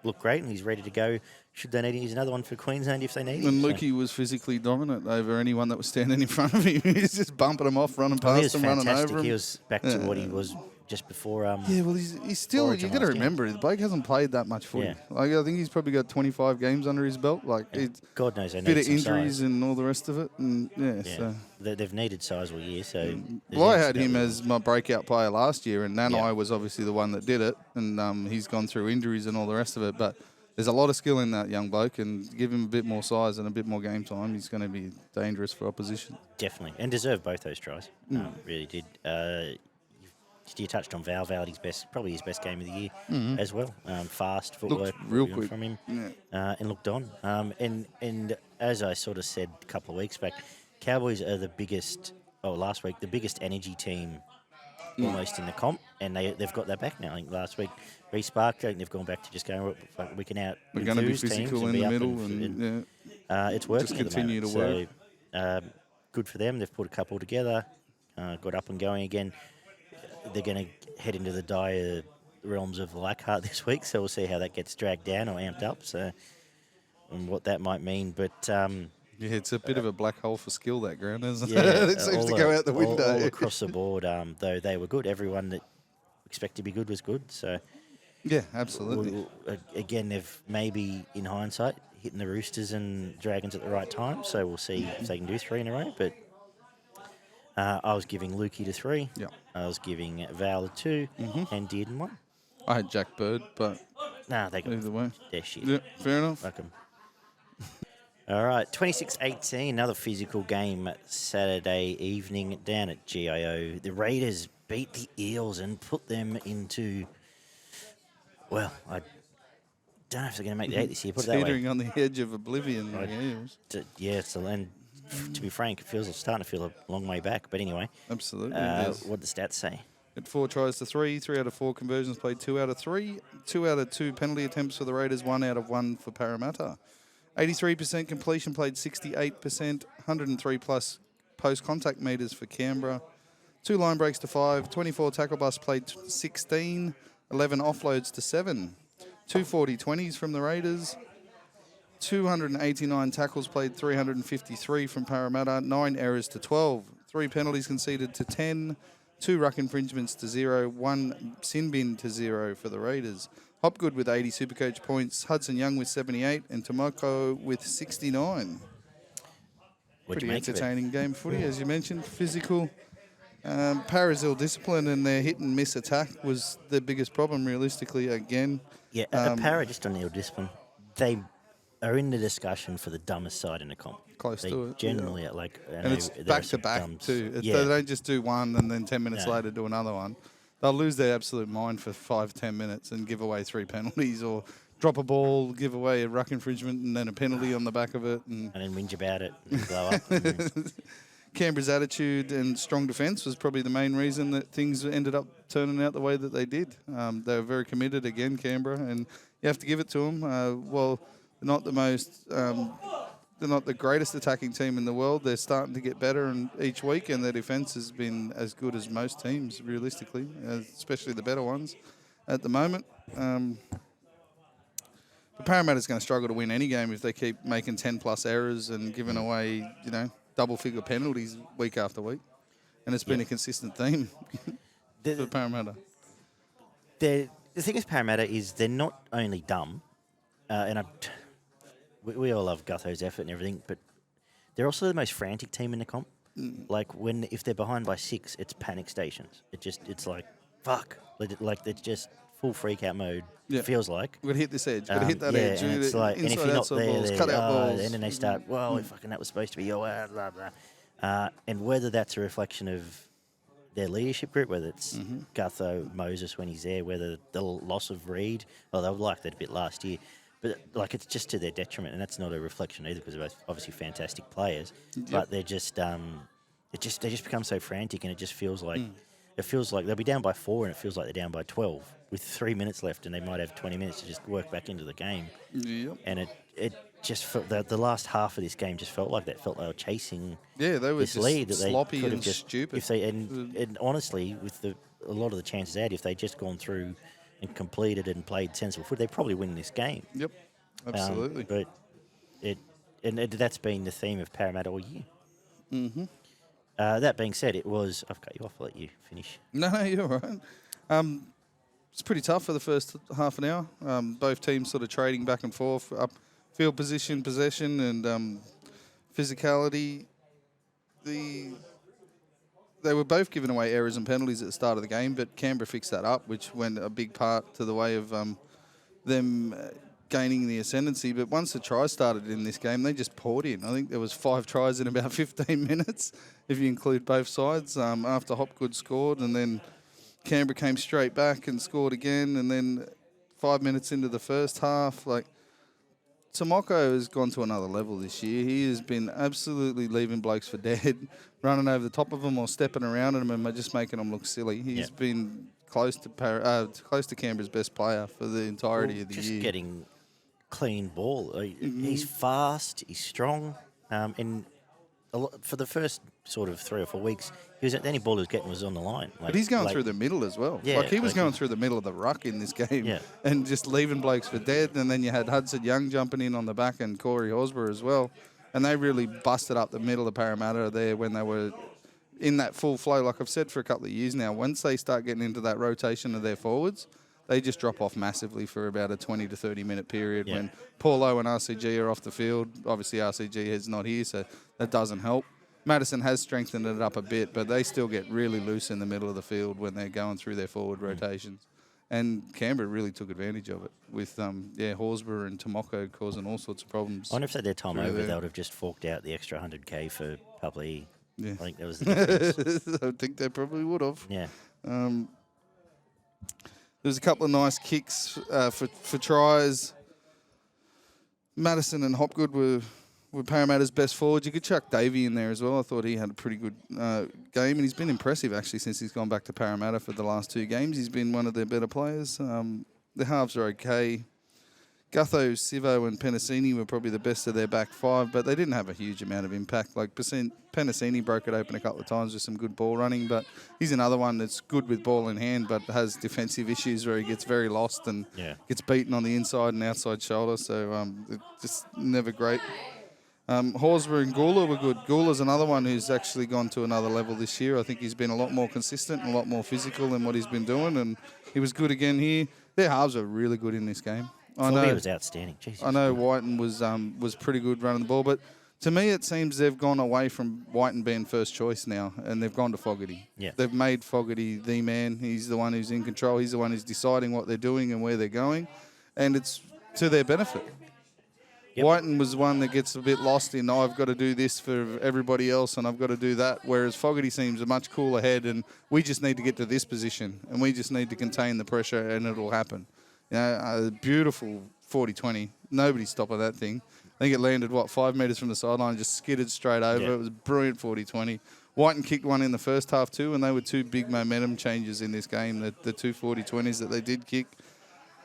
look great, and he's ready to go. Should they need him? He's another one for Queensland if they need him. And Lukey was physically dominant over anyone that was standing in front of him. He's just bumping them off, running past them, running over him. He was back to what he was just before. Yeah, well, he's still. You got to remember, the bloke hasn't played that much footy. Yeah. Like, I think he's probably got 25 games under his belt. Like, it's God knows they a bit need of some injuries size. and all the rest of it. And so. They've needed size all year. So Well, I had him as my breakout player last year, and Nanai Yeah. was obviously the one that did it. And he's gone through injuries and all the rest of it. But there's a lot of skill in that young bloke, and give him a bit more size and a bit more game time, he's going to be dangerous for opposition. Definitely, and deserved both those tries. Really did. You touched on Val. Val, probably his best game of the year as well. Fast footwork real quick. from him, Yeah. and looked on. And as I sort of said a couple of weeks back, Cowboys are the biggest. Last week the biggest energy team almost in the comp, and they've got that back now. I think last week re-sparked. I think they've gone back to just going. We can out. We're going to be enthuse teams physical and in be the up middle, and and it's working. just at the continue moment. to So, good for them. They've put a couple together, got up and going again. They're going to head into the dire realms of Leichhardt this week, so we'll see how that gets dragged down or amped up. So, and what that might mean, but it's a bit of a black hole for skill, that ground, isn't yeah, it? It seems to go out the window. All across the board. Though they were good, everyone that expected to be good was good. So. Yeah, absolutely. Again, they've maybe, in hindsight, hitting the Roosters and Dragons at the right time. So we'll see if they can do 3 in a row. But I was giving Lukey to 3. Yeah. I was giving Val a 2 and Dearden 1. I had Jack Bird, but Nah, they got either way. their shit. Yeah, fair enough. Fuck 'em. All right, 26-18, another physical game Saturday evening down at GIO. The Raiders beat the Eels and put them into, well, I don't know if they're going to make the 8 this year, put it that way. Teetering on the edge of oblivion. Yeah, and to be frank, it's starting to feel a long way back. But anyway, Absolutely. what the stats say? At 4 tries to 3, 3 out of 4 conversions played, 2 out of 3, 2 out of 2 penalty attempts for the Raiders, 1 out of 1 for Parramatta. 83% completion played, 68%, 103 plus post-contact metres for Canberra. 2 line breaks to 5, 24 tackle busts played, 16, 11 offloads to 7. 2 40-20s from the Raiders. 289 tackles played, 353 from Parramatta. 9 errors to 12. 3 penalties conceded to 10. 2 ruck infringements to 0. 1 sin bin to 0 for the Raiders. Hopgood with 80 Supercoach points. Hudson Young with 78. And Tomoko with 69. Pretty entertaining game of footy, as you mentioned. Physical. Para's ill-discipline and their hit and miss attack was the biggest problem, realistically, again. Yeah, Para, just on ill discipline, they are in the discussion for the dumbest side in the comp. Close they to it. generally are like, And it's back-to-back, too. They don't just do one and then 10 minutes later do another one. They'll lose their absolute mind for 5-10 minutes and give away 3 penalties, or drop a ball, give away a ruck infringement and then a penalty on the back of it. And then whinge about it and blow up. Canberra's attitude and strong defence was probably the main reason that things ended up turning out the way that they did. They were very committed again, Canberra, and you have to give it to them. They're not the most, they're not the greatest attacking team in the world. They're starting to get better each week, and their defence has been as good as most teams, realistically, especially the better ones at the moment. The Parramatta's going to struggle to win any game if they keep making 10-plus errors and giving away, double-figure penalties week after week. And it's been a consistent theme for Parramatta. The thing with Parramatta is they're not only dumb, and we all love Gutho's effort and everything, but they're also the most frantic team in the comp. Like, if they're behind by 6, it's panic stations. It's like, fuck. Like, they're just full freak out mode. Yeah. Feels like. We've got to hit this edge. Got to hit that edge. And it's like, and if you're not outside there, balls, cut out balls. and then they start, well, fucking that was supposed to be blah blah. And whether that's a reflection of their leadership group, whether it's Gutho, Moses when he's there, whether the loss of Reed, well, they were like that a bit last year, but like it's just to their detriment, and that's not a reflection either because they're both obviously fantastic players, but they're just, they just become so frantic, and it just feels like. It feels like they'll be down by 4 and it feels like they're down by 12 with 3 minutes left and they might have 20 minutes to just work back into the game. Yep. And it just felt the last half of this game just felt like that. Felt they were chasing they were this just lead that they sloppy could and have just, stupid. If they and honestly, with a lot of the chances they had, if they'd just gone through and completed and played sensible foot, they'd probably win this game. Yep, absolutely. But that's been the theme of Parramatta all year. Mm-hmm. That being said, I've cut you off. I'll let you finish. No, you're all right. It's pretty tough for the first half an hour. Both teams sort of trading back and forth, up field position, possession, and physicality. They were both giving away errors and penalties at the start of the game, but Canberra fixed that up, which went a big part to the way of them gaining the ascendancy. But once the tries started in this game, they just poured in. I think there was 5 tries in about 15 minutes, if you include both sides, after Hopgood scored. And then Canberra came straight back and scored again. And then 5 minutes into the first half, Tomoko has gone to another level this year. He has been absolutely leaving blokes for dead, running over the top of them or stepping around them and just making them look silly. He's been close to Canberra's best player for the entirety of the year. Just getting clean ball. He's fast, he's strong, and for the first sort of 3 or 4 weeks, any ball he was getting was on the line. But he's going through the middle as well. Yeah, he was going through the middle of the ruck in this game and just leaving blokes for dead. And then you had Hudson Young jumping in on the back and Corey Horsburgh as well. And they really busted up the middle of Parramatta there when they were in that full flow. Like I've said for a couple of years now, once they start getting into that rotation of their forwards, they just drop off massively for about a 20 to 30 minute period when Paulo and RCG are off the field. Obviously, RCG is not here, so that doesn't help. Madison has strengthened it up a bit, but they still get really loose in the middle of the field when they're going through their forward rotations. And Canberra really took advantage of it with, Horsburgh and Tomoko causing all sorts of problems. I wonder if they had their time over, they would have just forked out the extra 100K for Papali'i. Yeah. I think that was the difference. I think they probably would have. Yeah. There's a couple of nice kicks for tries. Madison and Hopgood were Parramatta's best forwards. You could chuck Davey in there as well. I thought he had a pretty good game, and he's been impressive actually since he's gone back to Parramatta for the last 2 games. He's been one of their better players. The halves are okay. Gutho, Sivo and Penasini were probably the best of their back 5, but they didn't have a huge amount of impact. Like Penasini broke it open a couple of times with some good ball running, but he's another one that's good with ball in hand but has defensive issues where he gets very lost and gets beaten on the inside and outside shoulder, so it's just never great. Horsburgh and Gula were good. Gula's another one who's actually gone to another level this year. I think he's been a lot more consistent and a lot more physical than what he's been doing, and he was good again here. Their halves are really good in this game. I know he was outstanding. Jesus. I know Whiten was pretty good running the ball, but to me it seems they've gone away from Whiten being first choice now, and they've gone to Fogarty. Yeah. They've made Fogarty the man. He's the one who's in control. He's the one who's deciding what they're doing and where they're going, and it's to their benefit. Yep. Whiten was one that gets a bit lost in, I've got to do this for everybody else and I've got to do that, whereas Fogarty seems a much cooler head and we just need to get to this position and we just need to contain the pressure and it'll happen. A beautiful 40-20. Nobody's stopping that thing. I think it landed, 5 metres from the sideline, just skidded straight over. It was a brilliant 40-20. Whiten kicked one in the first half too, and they were 2 big momentum changes in this game, the 2 40-20s that they did kick.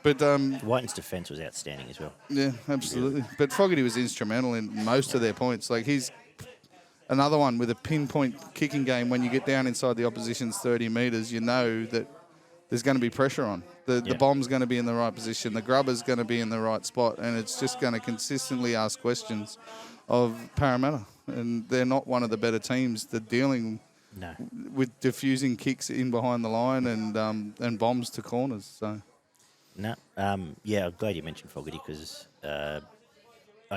But Whiten's defence was outstanding as well. Yeah, absolutely. Yeah. But Fogarty was instrumental in most of their points. Like he's another one with a pinpoint kicking game. When you get down inside the opposition's 30 metres, you know that there's going to be pressure on. The bomb's going to be in the right position. The grubber's going to be in the right spot. And it's just going to consistently ask questions of Parramatta. And they're not one of the better teams. They're dealing with diffusing kicks in behind the line and bombs to corners. So. No, I'm glad you mentioned Fogarty because he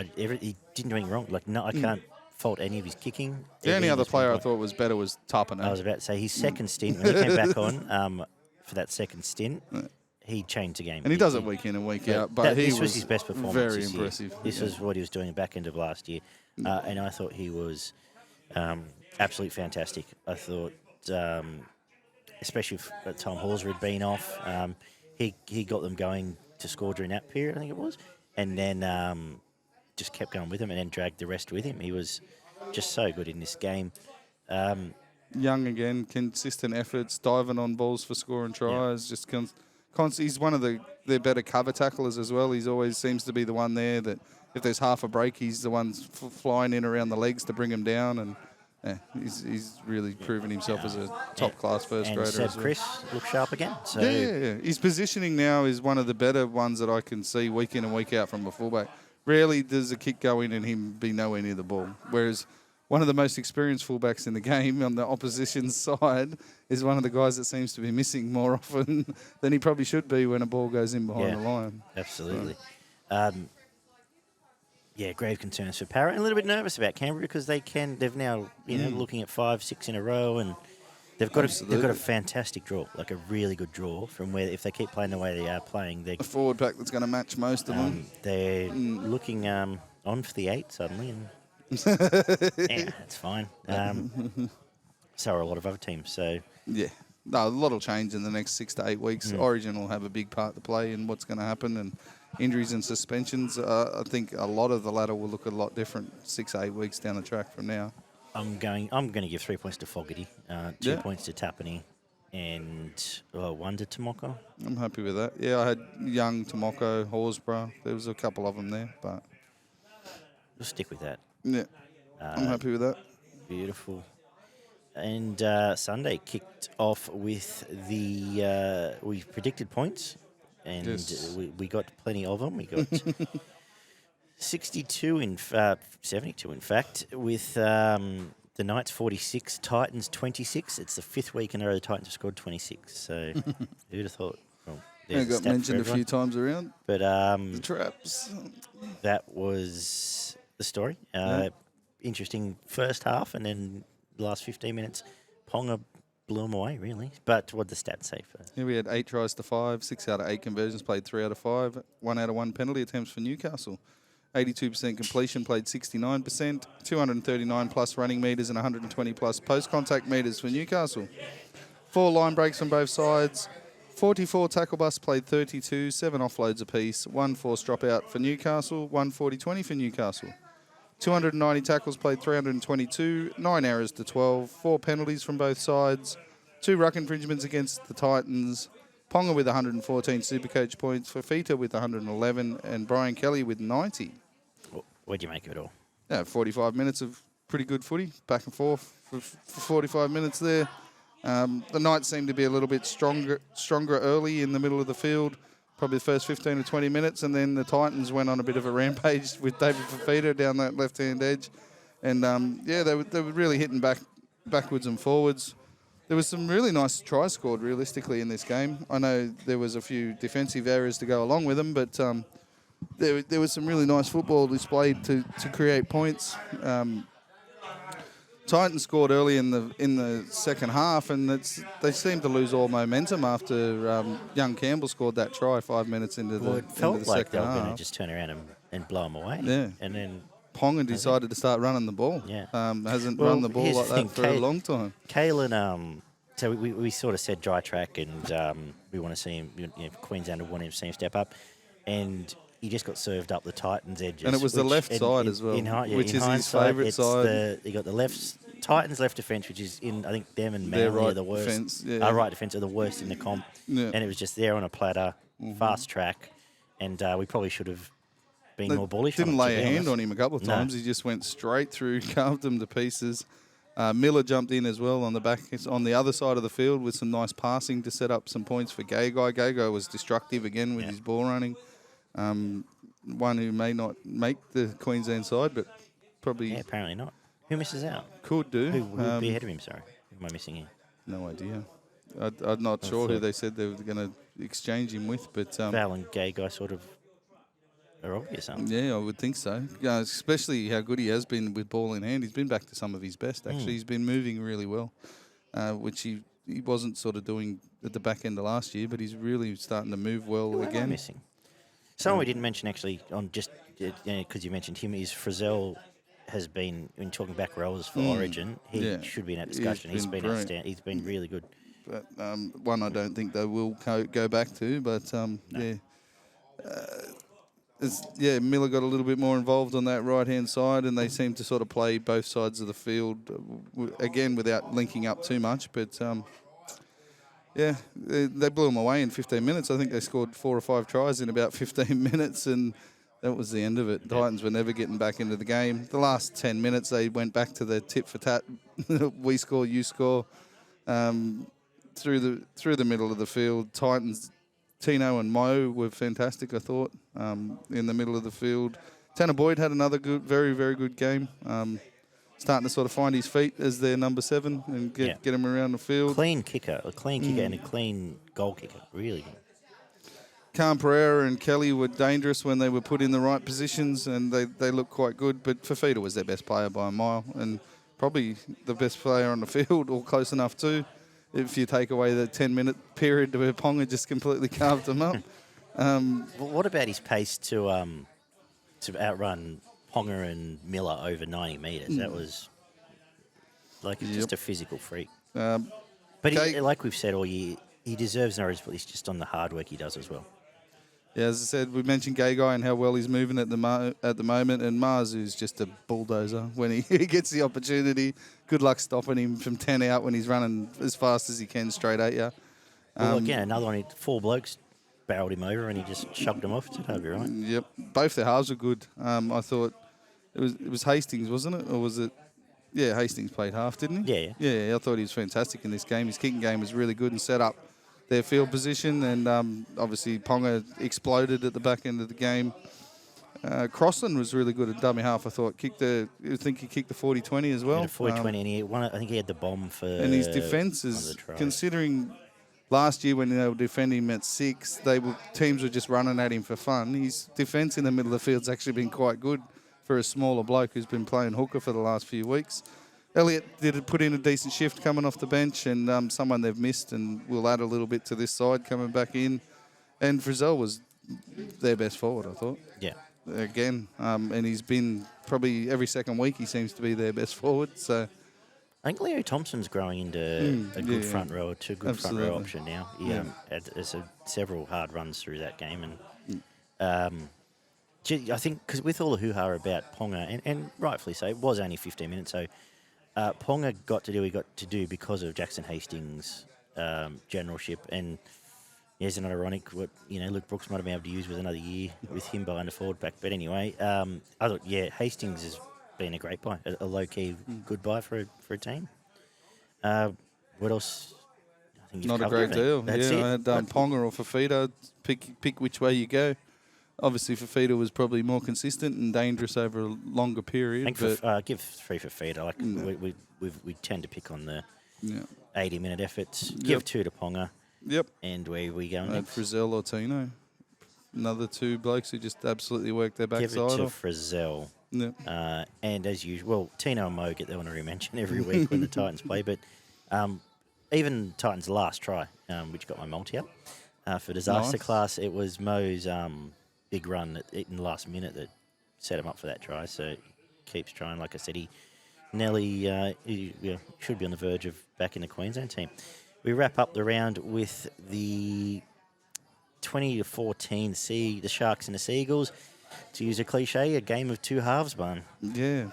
didn't do anything wrong. I can't fault any of his kicking. The only other player I thought was better was Tapane. I was about to say his second stint when he came back on for that second stint, he changed the game. And he does it week in and week out, but this was his best performance very this impressive. Year. This was what he was doing back end of last year, and I thought he was absolutely fantastic. I thought, especially at the time Hawser had been off, he got them going to score during that period, I think it was, and then just kept going with him and then dragged the rest with him. He was just so good in this game. Young again, consistent efforts, diving on balls for scoring tries. Just he's one of their better cover tacklers as well. He's always seems to be the one there that if there's half a break, he's the one flying in around the legs to bring him down. And he's really proven himself as a top class first grader. And Seb as well. Chris looks sharp again. So Yeah. His positioning now is one of the better ones that I can see week in and week out from a fullback. Rarely does a kick go in and him be nowhere near the ball. Whereas one of the most experienced fullbacks in the game on the opposition side is one of the guys that seems to be missing more often than he probably should be when a ball goes in behind the line. Absolutely. Grave concerns for Parra. And a little bit nervous about Canberra because they've now, looking at 5-6 in a row, and they've got a fantastic draw, like a really good draw from where if they keep playing the way they are playing, they're a forward pack that's going to match most of them. They're looking on for the 8 suddenly, and it's fine. So are a lot of other teams. So a lot will change in the next 6 to 8 weeks. Origin will have a big part to play in what's going to happen, and injuries and suspensions. I think a lot of the ladder will look a lot different 6 to 8 weeks down the track from now. I'm going to give 3 points to Fogarty, 2 points to Tapani, and 1 to Tomoko. I'm happy with that. Yeah, I had Young, Tomoko, Horsburgh. There was a couple of them there, but we'll stick with that. Yeah, I'm happy with that. Beautiful. And Sunday kicked off with we predicted points, and we got plenty of them. We got 72 72 in fact, with the Knights 46, Titans 26. It's the 5th week in a row the Titans have scored 26. So who'd have thought? Well, it got mentioned a few times around. But the traps. That was the story. Interesting first half, and then the last 15 minutes, Ponga blew them away, really. But what did the stats say first? Yeah, we had 8 tries to 5, 6 out of 8 conversions, played 3 out of 5, 1 out of 1 penalty attempts for Newcastle. 82% completion, played 69%, 239 plus running metres and 120 plus post-contact metres for Newcastle. 4 line breaks from both sides, 44 tackle busts, played 32, 7 offloads apiece, 1 forced dropout for Newcastle, 1 40-20 for Newcastle. 290 tackles, played 322, 9 errors to 12, 4 penalties from both sides, 2 ruck infringements against the Titans, Ponga with 114 Supercoach points, Fafita with 111, and Brian Kelly with 90. What'd you make of it all? 45 minutes of pretty good footy, back and forth for 45 minutes there. The Knights seemed to be a little bit stronger early in the middle of the field, probably the first 15 or 20 minutes, and then the Titans went on a bit of a rampage with David Fafita down that left-hand edge. And, they were really hitting backwards and forwards. There was some really nice tries scored, realistically, in this game. I know there was a few defensive errors to go along with them, but there was some really nice football displayed to create points. Titans scored early in the second half, and they seemed to lose all momentum after young Campbell scored that try 5 minutes into the second half. It felt like they were going to just turn around and blow them away. Yeah. And then Ponga decided to start running the ball. Yeah. Hasn't run the ball like that for a long time. Kalen, so we sort of said dry track, and we want to see him, Queensland wanted to see him step up, and he just got served up the Titans' edges. And it was the left side as well, which is his favourite side. You got the Titans' left defence, which is in, I think, them and Manly are the worst. Right defence are the worst in the comp. Yeah. And it was just there on a platter, fast track, and we probably should have been more bullish. Didn't lay a hand on him a couple of times. He just went straight through, carved him to pieces. Miller jumped in as well on the other side of the field with some nice passing to set up some points for Gagai. Gagai was destructive again with his ball running. One who may not make the Queensland side, but probably... Yeah, apparently not. Who misses out? Could do. Who would be ahead of him, sorry? Who am I missing here? No idea. I'm not sure who they said they were going to exchange him with, but... Val and Gagai sort of are obvious, aren't they? Yeah, I would think so. Especially how good he has been with ball in hand. He's been back to some of his best, actually. He's been moving really well, which he he wasn't sort of doing at the back end of last year, but he's really starting to move well Who am I again. missing? Someone we didn't mention actually on just because you mentioned him is Frizzell has been in talking back rollers for Origin. He should be in that discussion. He's been outstanding. He's been really good. But one I don't think they will go back to. But Miller got a little bit more involved on that right-hand side, and they seem to sort of play both sides of the field, again, without linking up too much. But, they blew them away in 15 minutes. I think they scored 4 or 5 tries in about 15 minutes, and that was the end of it. The Titans were never getting back into the game. The last 10 minutes, they went back to the tit for tat. We score, you score. Through the middle of the field, Titans, Tino and Mo were fantastic, I thought, in the middle of the field. Tanner Boyd had another very, very good game. Starting to sort of find his feet as their number 7 and get him around the field. A clean kicker and a clean goal kicker. Really good. Khan Pereira and Kelly were dangerous when they were put in the right positions, and they looked quite good. But Fafita was their best player by a mile, and probably the best player on the field, or close enough too, if you take away the 10-minute period where Ponga just completely carved them up. What about his pace to outrun Ponga and Miller over 90 metres? That was just a physical freak. But like we've said all year, he deserves no respect. He's just on the hard work he does as well. Yeah, as I said, we mentioned Gay Guy and how well he's moving at the moment, and Mars is just a bulldozer when he gets the opportunity. Good luck stopping him from 10 out when he's running as fast as he can straight at you. Well, again, another one, 4 blokes barreled him over and he just shoved him off. That'll be right. Yep, both their halves were good. I thought it was Hastings, wasn't it? Or was it? Yeah, Hastings played half, didn't he? Yeah, I thought he was fantastic in this game. His kicking game was really good and set up their field position, and obviously Ponga exploded at the back end of the game. Crossland was really good at dummy half, I thought. I think he kicked the 40-20 as well. Yeah, 40-20, and I think he had the bomb for. And his defence is, considering last year when they were defending him at 6, teams were just running at him for fun. His defence in the middle of the field's actually been quite good for a smaller bloke who's been playing hooker for the last few weeks. Elliott did put in a decent shift coming off the bench, and someone they've missed, and will add a little bit to this side coming back in. And Frizzell was their best forward, I thought. Yeah. Again, and he's been probably every second week he seems to be their best forward. So I think Leo Thompson's growing into a good front row, good front row option now. He had several hard runs through that game, and I think because with all the hoo-ha about Ponga, and rightfully so, it was only 15 minutes, so Ponga got to do what he got to do because of Jackson Hastings' generalship, and isn't it ironic what Luke Brooks might have been able to use with another year with him behind the forward pack. But anyway, I thought Hastings has been a great buy, a low-key good buy for a team. What else? I think not a great deal. That's it. I had Ponga or Fafita. Pick which way you go. Obviously, Fafita was probably more consistent and dangerous over a longer period. I think give 3 for Fafita. We tend to pick on the 80-minute efforts. Give 2 to Ponga. Yep. And where are we going next? Frizzell or Tino. Another 2 blokes who just absolutely worked their backside off. Give it to Frizzell. Yep. And as usual, Tino and Mo get the honorary mention every week when the Titans play. But even Titans' last try, which got my multi up for disaster class, it was Mo's big run in the last minute that set him up for that try. So he keeps trying. Like I said, he should be on the verge of back in the Queensland team. We wrap up the round with the 20-14 the Sharks and the Seagulls. To use a cliche, a game of 2 halves, Barn. Yeah.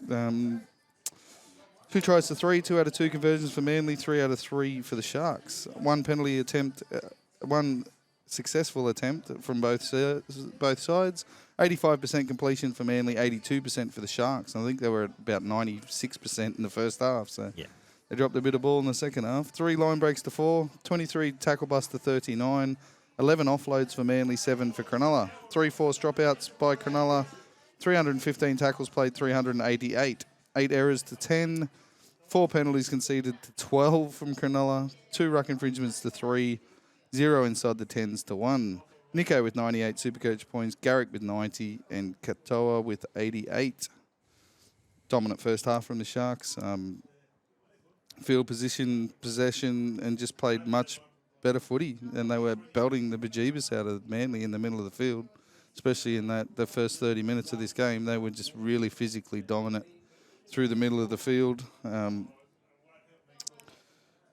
2 tries to 3, 2 out of 2 conversions for Manly, 3 out of 3 for the Sharks. 1 penalty attempt, 1 successful attempt from both sides. 85% completion for Manly, 82% for the Sharks. I think they were at about 96% in the first half. So they dropped a bit of ball in the second half. 3 line breaks to 4, 23 tackle bust to 39, 11 offloads for Manly, 7 for Cronulla. 3 forced dropouts by Cronulla, 315 tackles played, 388. 8 errors to 10, 4 penalties conceded to 12 from Cronulla, 2 ruck infringements to 3, 0 inside the 10s to 1. Nico with 98 Supercoach points, Garrick with 90, and Katoa with 88. Dominant first half from the Sharks. field position, possession, and just played much better footy. And they were belting the bejeebus out of Manly in the middle of the field, especially in the first 30 minutes of this game. They were just really physically dominant through the middle of the field.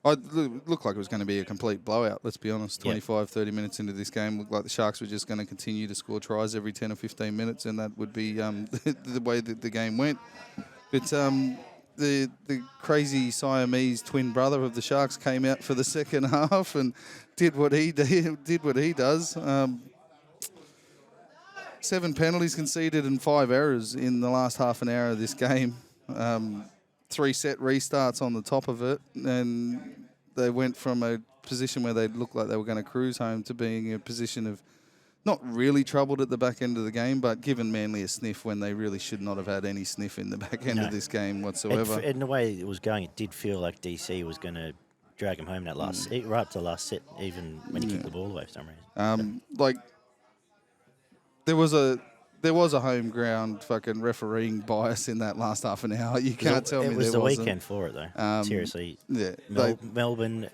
Looked like it was going to be a complete blowout, let's be honest. 25, 30 minutes into this game, looked like the Sharks were just going to continue to score tries every 10 or 15 minutes, and that would be the way that the game went. But the crazy Siamese twin brother of the Sharks came out for the second half and did what he does. 7 penalties conceded and 5 errors in the last half an hour of this game. 3 set restarts on the top of it, and they went from a position where they looked like they were going to cruise home to being in a position of not really troubled at the back end of the game, but given Manly a sniff when they really should not have had any sniff in the back end of this game whatsoever. In the way it was going, it did feel like DC was going to drag him home that last right up to the last set, even when he kicked the ball away for some reason. There was a home ground fucking refereeing bias in that last half an hour. You can't tell me there wasn't. It was the weekend for it, though. Seriously. Yeah. Melbourne.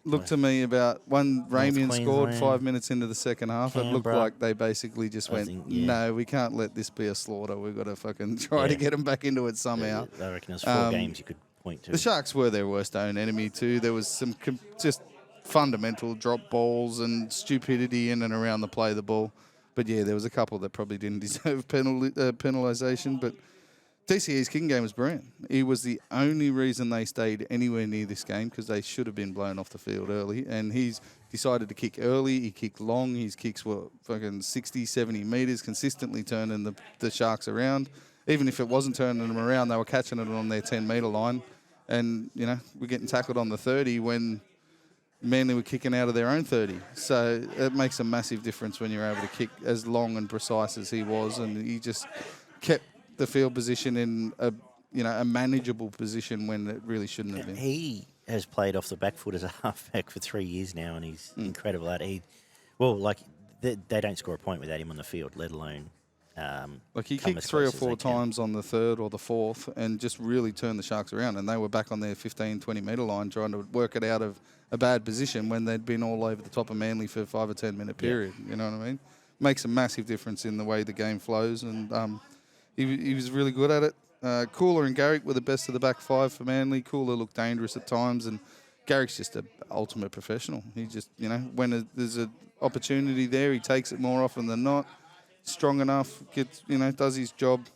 Looked to me about when Ramian scored 5 minutes into the second half, Canberra. It looked like they basically just no, we can't let this be a slaughter. We've got to fucking try to get them back into it somehow. I reckon there's 4 games you could point to. The Sharks were their worst own enemy too. There was some just fundamental drop balls and stupidity in and around the play of the ball. But yeah, there was a couple that probably didn't deserve penalisation. But DCE's kicking game was brilliant. He was the only reason they stayed anywhere near this game, because they should have been blown off the field early. And he's decided to kick early. He kicked long. His kicks were fucking 60, 70 metres, consistently turning the Sharks around. Even if it wasn't turning them around, they were catching it on their 10-metre line. And, you know, we're getting tackled on the 30 when Manly were kicking out of their own 30. So it makes a massive difference when you're able to kick as long and precise as he was. And he just kept the field position in a manageable position when it really shouldn't have been. He has played off the back foot as a halfback for 3 years now, and he's incredible at it. They don't score a point without him on the field, let alone. He kicked 3 or 4 times on the 3rd or the 4th and just really turned the Sharks around, and they were back on their 15, 20-metre line trying to work it out of a bad position when they'd been all over the top of Manly for a 5 or 10-minute period. You know what I mean? Makes a massive difference in the way the game flows, and he was really good at it. Cooler and Garrick were the best of the back 5 for Manly. Cooler looked dangerous at times, and Garrick's just an ultimate professional. He just, when there's an opportunity there, he takes it more often than not. Strong enough, does his job.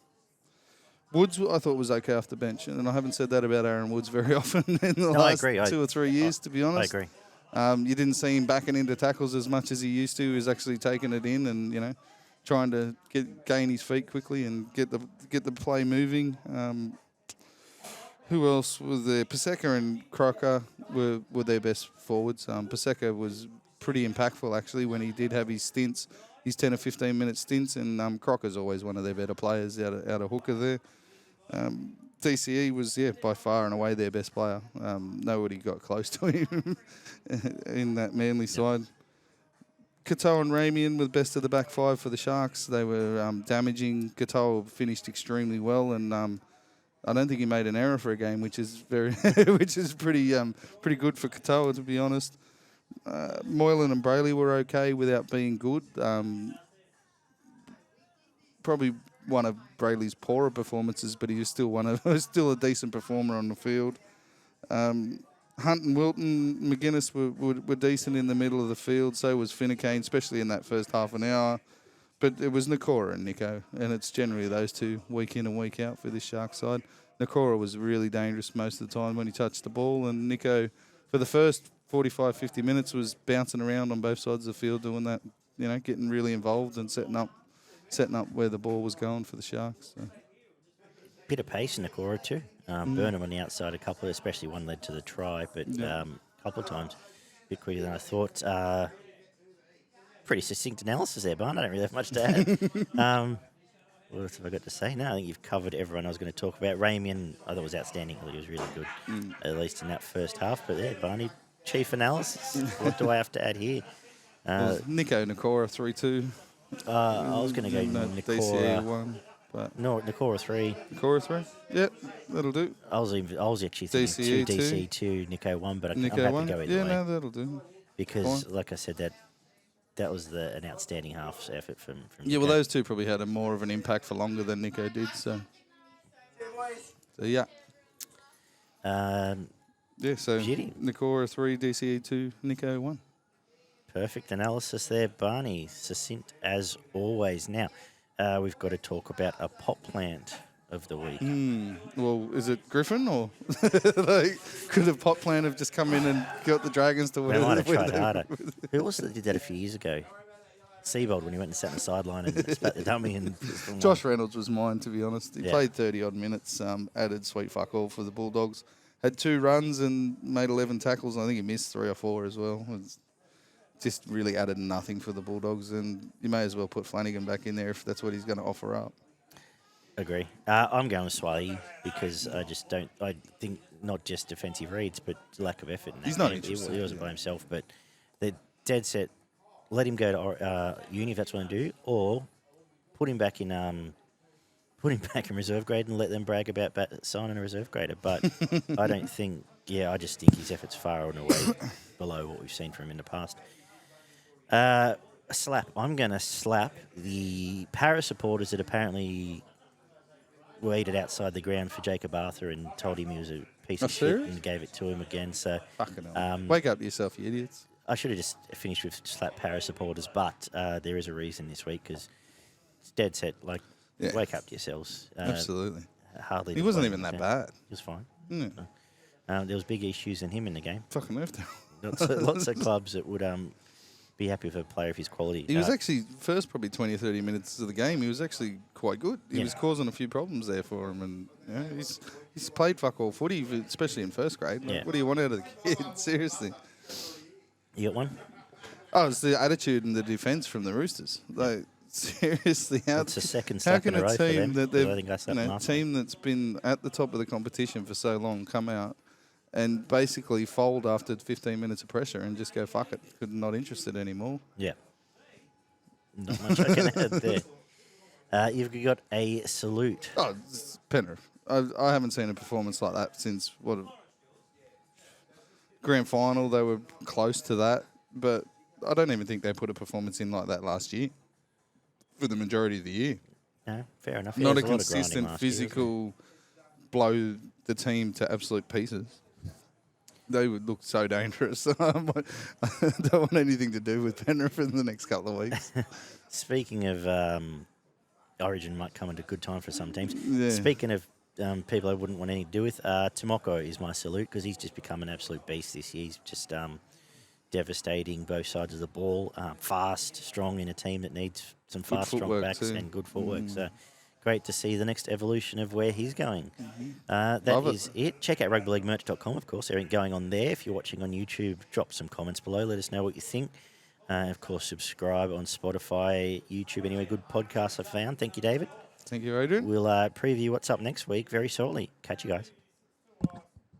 Woods, I thought, was okay off the bench, and I haven't said that about Aaron Woods very often in the last 2 or 3 years, to be honest. I agree. You didn't see him backing into tackles as much as he used to. He was actually taking it in and, trying to gain his feet quickly and get the play moving. Who else was there? Paseka and Crocker were their best forwards. Paseka was pretty impactful, actually, when he did have his stints. His 10 or 15-minute stints, and Crocker's always one of their better players out of hooker there. DCE was, by far and away their best player. Nobody got close to him in that Manly side. Katoa and Ramian were the best of the back 5 for the Sharks. They were damaging. Katoa finished extremely well, and I don't think he made an error for a game, which is pretty good for Katoa, to be honest. Moylan and Brayley were okay without being good. Probably one of Brayley's poorer performances, but he was still a decent performer on the field. Hunt and Wilton, McGuinness were decent in the middle of the field. So was Finucane, especially in that first half an hour. But it was Nakora and Nico, and it's generally those two week in and week out for this Shark side. Nakora was really dangerous most of the time when he touched the ball, and Nico, for the first 45, 50 minutes, was bouncing around on both sides of the field doing that, getting really involved and setting up where the ball was going for the Sharks. So. Bit of pace in the Cora too. Burnham on the outside, a couple, especially one led to the try, but a couple of times a bit quicker than I thought. Pretty succinct analysis there, Barn. I don't really have much to add. What else have I got to say? No, I think you've covered everyone I was going to talk about. Ramian, I thought was outstanding. I thought he was really good, at least in that first half. But Barney, chief analysis. What do I have to add here? Nico Nakora 3-2. I was going to go Nakora. But Nakora 3. Cora 3? Yeah, that'll do. I was actually thinking DCE 2 DC 2, Nico 1, but I'm Nico happy 1? to go either Yeah, way. no, that'll do. Because, like I said, that was an outstanding half effort from Yeah, Nico. well, those two probably had more of an impact for longer than Nico did, so yeah. Yeah, so Beauty. Nakora 3, DCE 2, Nico 1. Perfect analysis there, Barney. Succinct as always. Now, we've got to talk about a pot plant of the week. Well, is it Griffin or like, could a pot plant have just come in and got the Dragons to win? They might have tried harder. Who was it that did that a few years ago? Seabold, when he went and sat on the sideline and spat the dummy. And Josh Reynolds was mine, to be honest. He Yeah. played 30-odd minutes, added sweet fuck all for the Bulldogs. Had 2 runs and made 11 tackles. I think he missed 3 or 4 as well. It's just really added nothing for the Bulldogs, and you may as well put Flanagan back in there if that's what he's going to offer up. Agree. I'm going with Swiley because I just don't. I think not just defensive reads, but lack of effort. In that He's not game. interested, He wasn't yeah. by himself, but they're dead set. Let him go to uni if that's what they do, or put him back in reserve grade and let them brag about signing a reserve grader. But I don't think. Yeah, I just think his effort's far and away below what we've seen from him in the past. A slap. I'm going to slap the Para supporters that apparently waited outside the ground for Jacob Arthur and told him he was a piece of shit serious? and gave it to him again. So Fucking hell. Wake up yourself, you idiots. I should have just finished with slap Para supporters, but there is a reason this week because it's dead set. Like, Yeah. wake up to yourselves. Absolutely. Hardly. He the wasn't point even in that the game. bad. He was fine. Yeah. There was big issues in him in the game. Fucking earth. Lots of clubs that would be happy with a player of his quality. He was actually first probably 20 or 30 minutes of the game. He was actually quite good. He Yeah. was causing a few problems there for him, and he's played fuck all footy, especially in first grade. Like, Yeah. what do you want out of the kid? Seriously. You got one? Oh, it's the attitude and the defence from the Roosters. Like, seriously, It's the second how slap can in a a row for team them, that 'cause I they've think I slapped them last team that's been at the top of the competition for so long come out and basically fold after 15 minutes of pressure and just go fuck it, not interested anymore? Yeah. Not much I can add there. You've got a salute. Oh, it's Penrith. I haven't seen a performance like that since grand final. They were close to that, but I don't even think they put a performance in like that last year for the majority of the year. No, fair enough. Not a there was lot of grinding consistent last year, wasn't physical blow the team to absolute pieces. They would look so dangerous. I don't want anything to do with Penrith in the next couple of weeks. there? Speaking of Origin might come at a good time for some teams. Yeah. Speaking of people I wouldn't want anything to do with, Tomoko is my salute because he's just become an absolute beast this year. He's just devastating both sides of the ball, fast, strong in a team that needs some Good fast, strong footwork backs too. and good footwork. So great to see the next evolution of where he's going. That Love it. is it. Check out rugbyleaguemerch.com, of course. Everything going on there. If you're watching on YouTube, drop some comments below. Let us know what you think. Of course, subscribe on Spotify, YouTube, anywhere good podcasts I found. Thank you, David. Thank you, Adrian. We'll preview what's up next week very shortly. Catch you guys.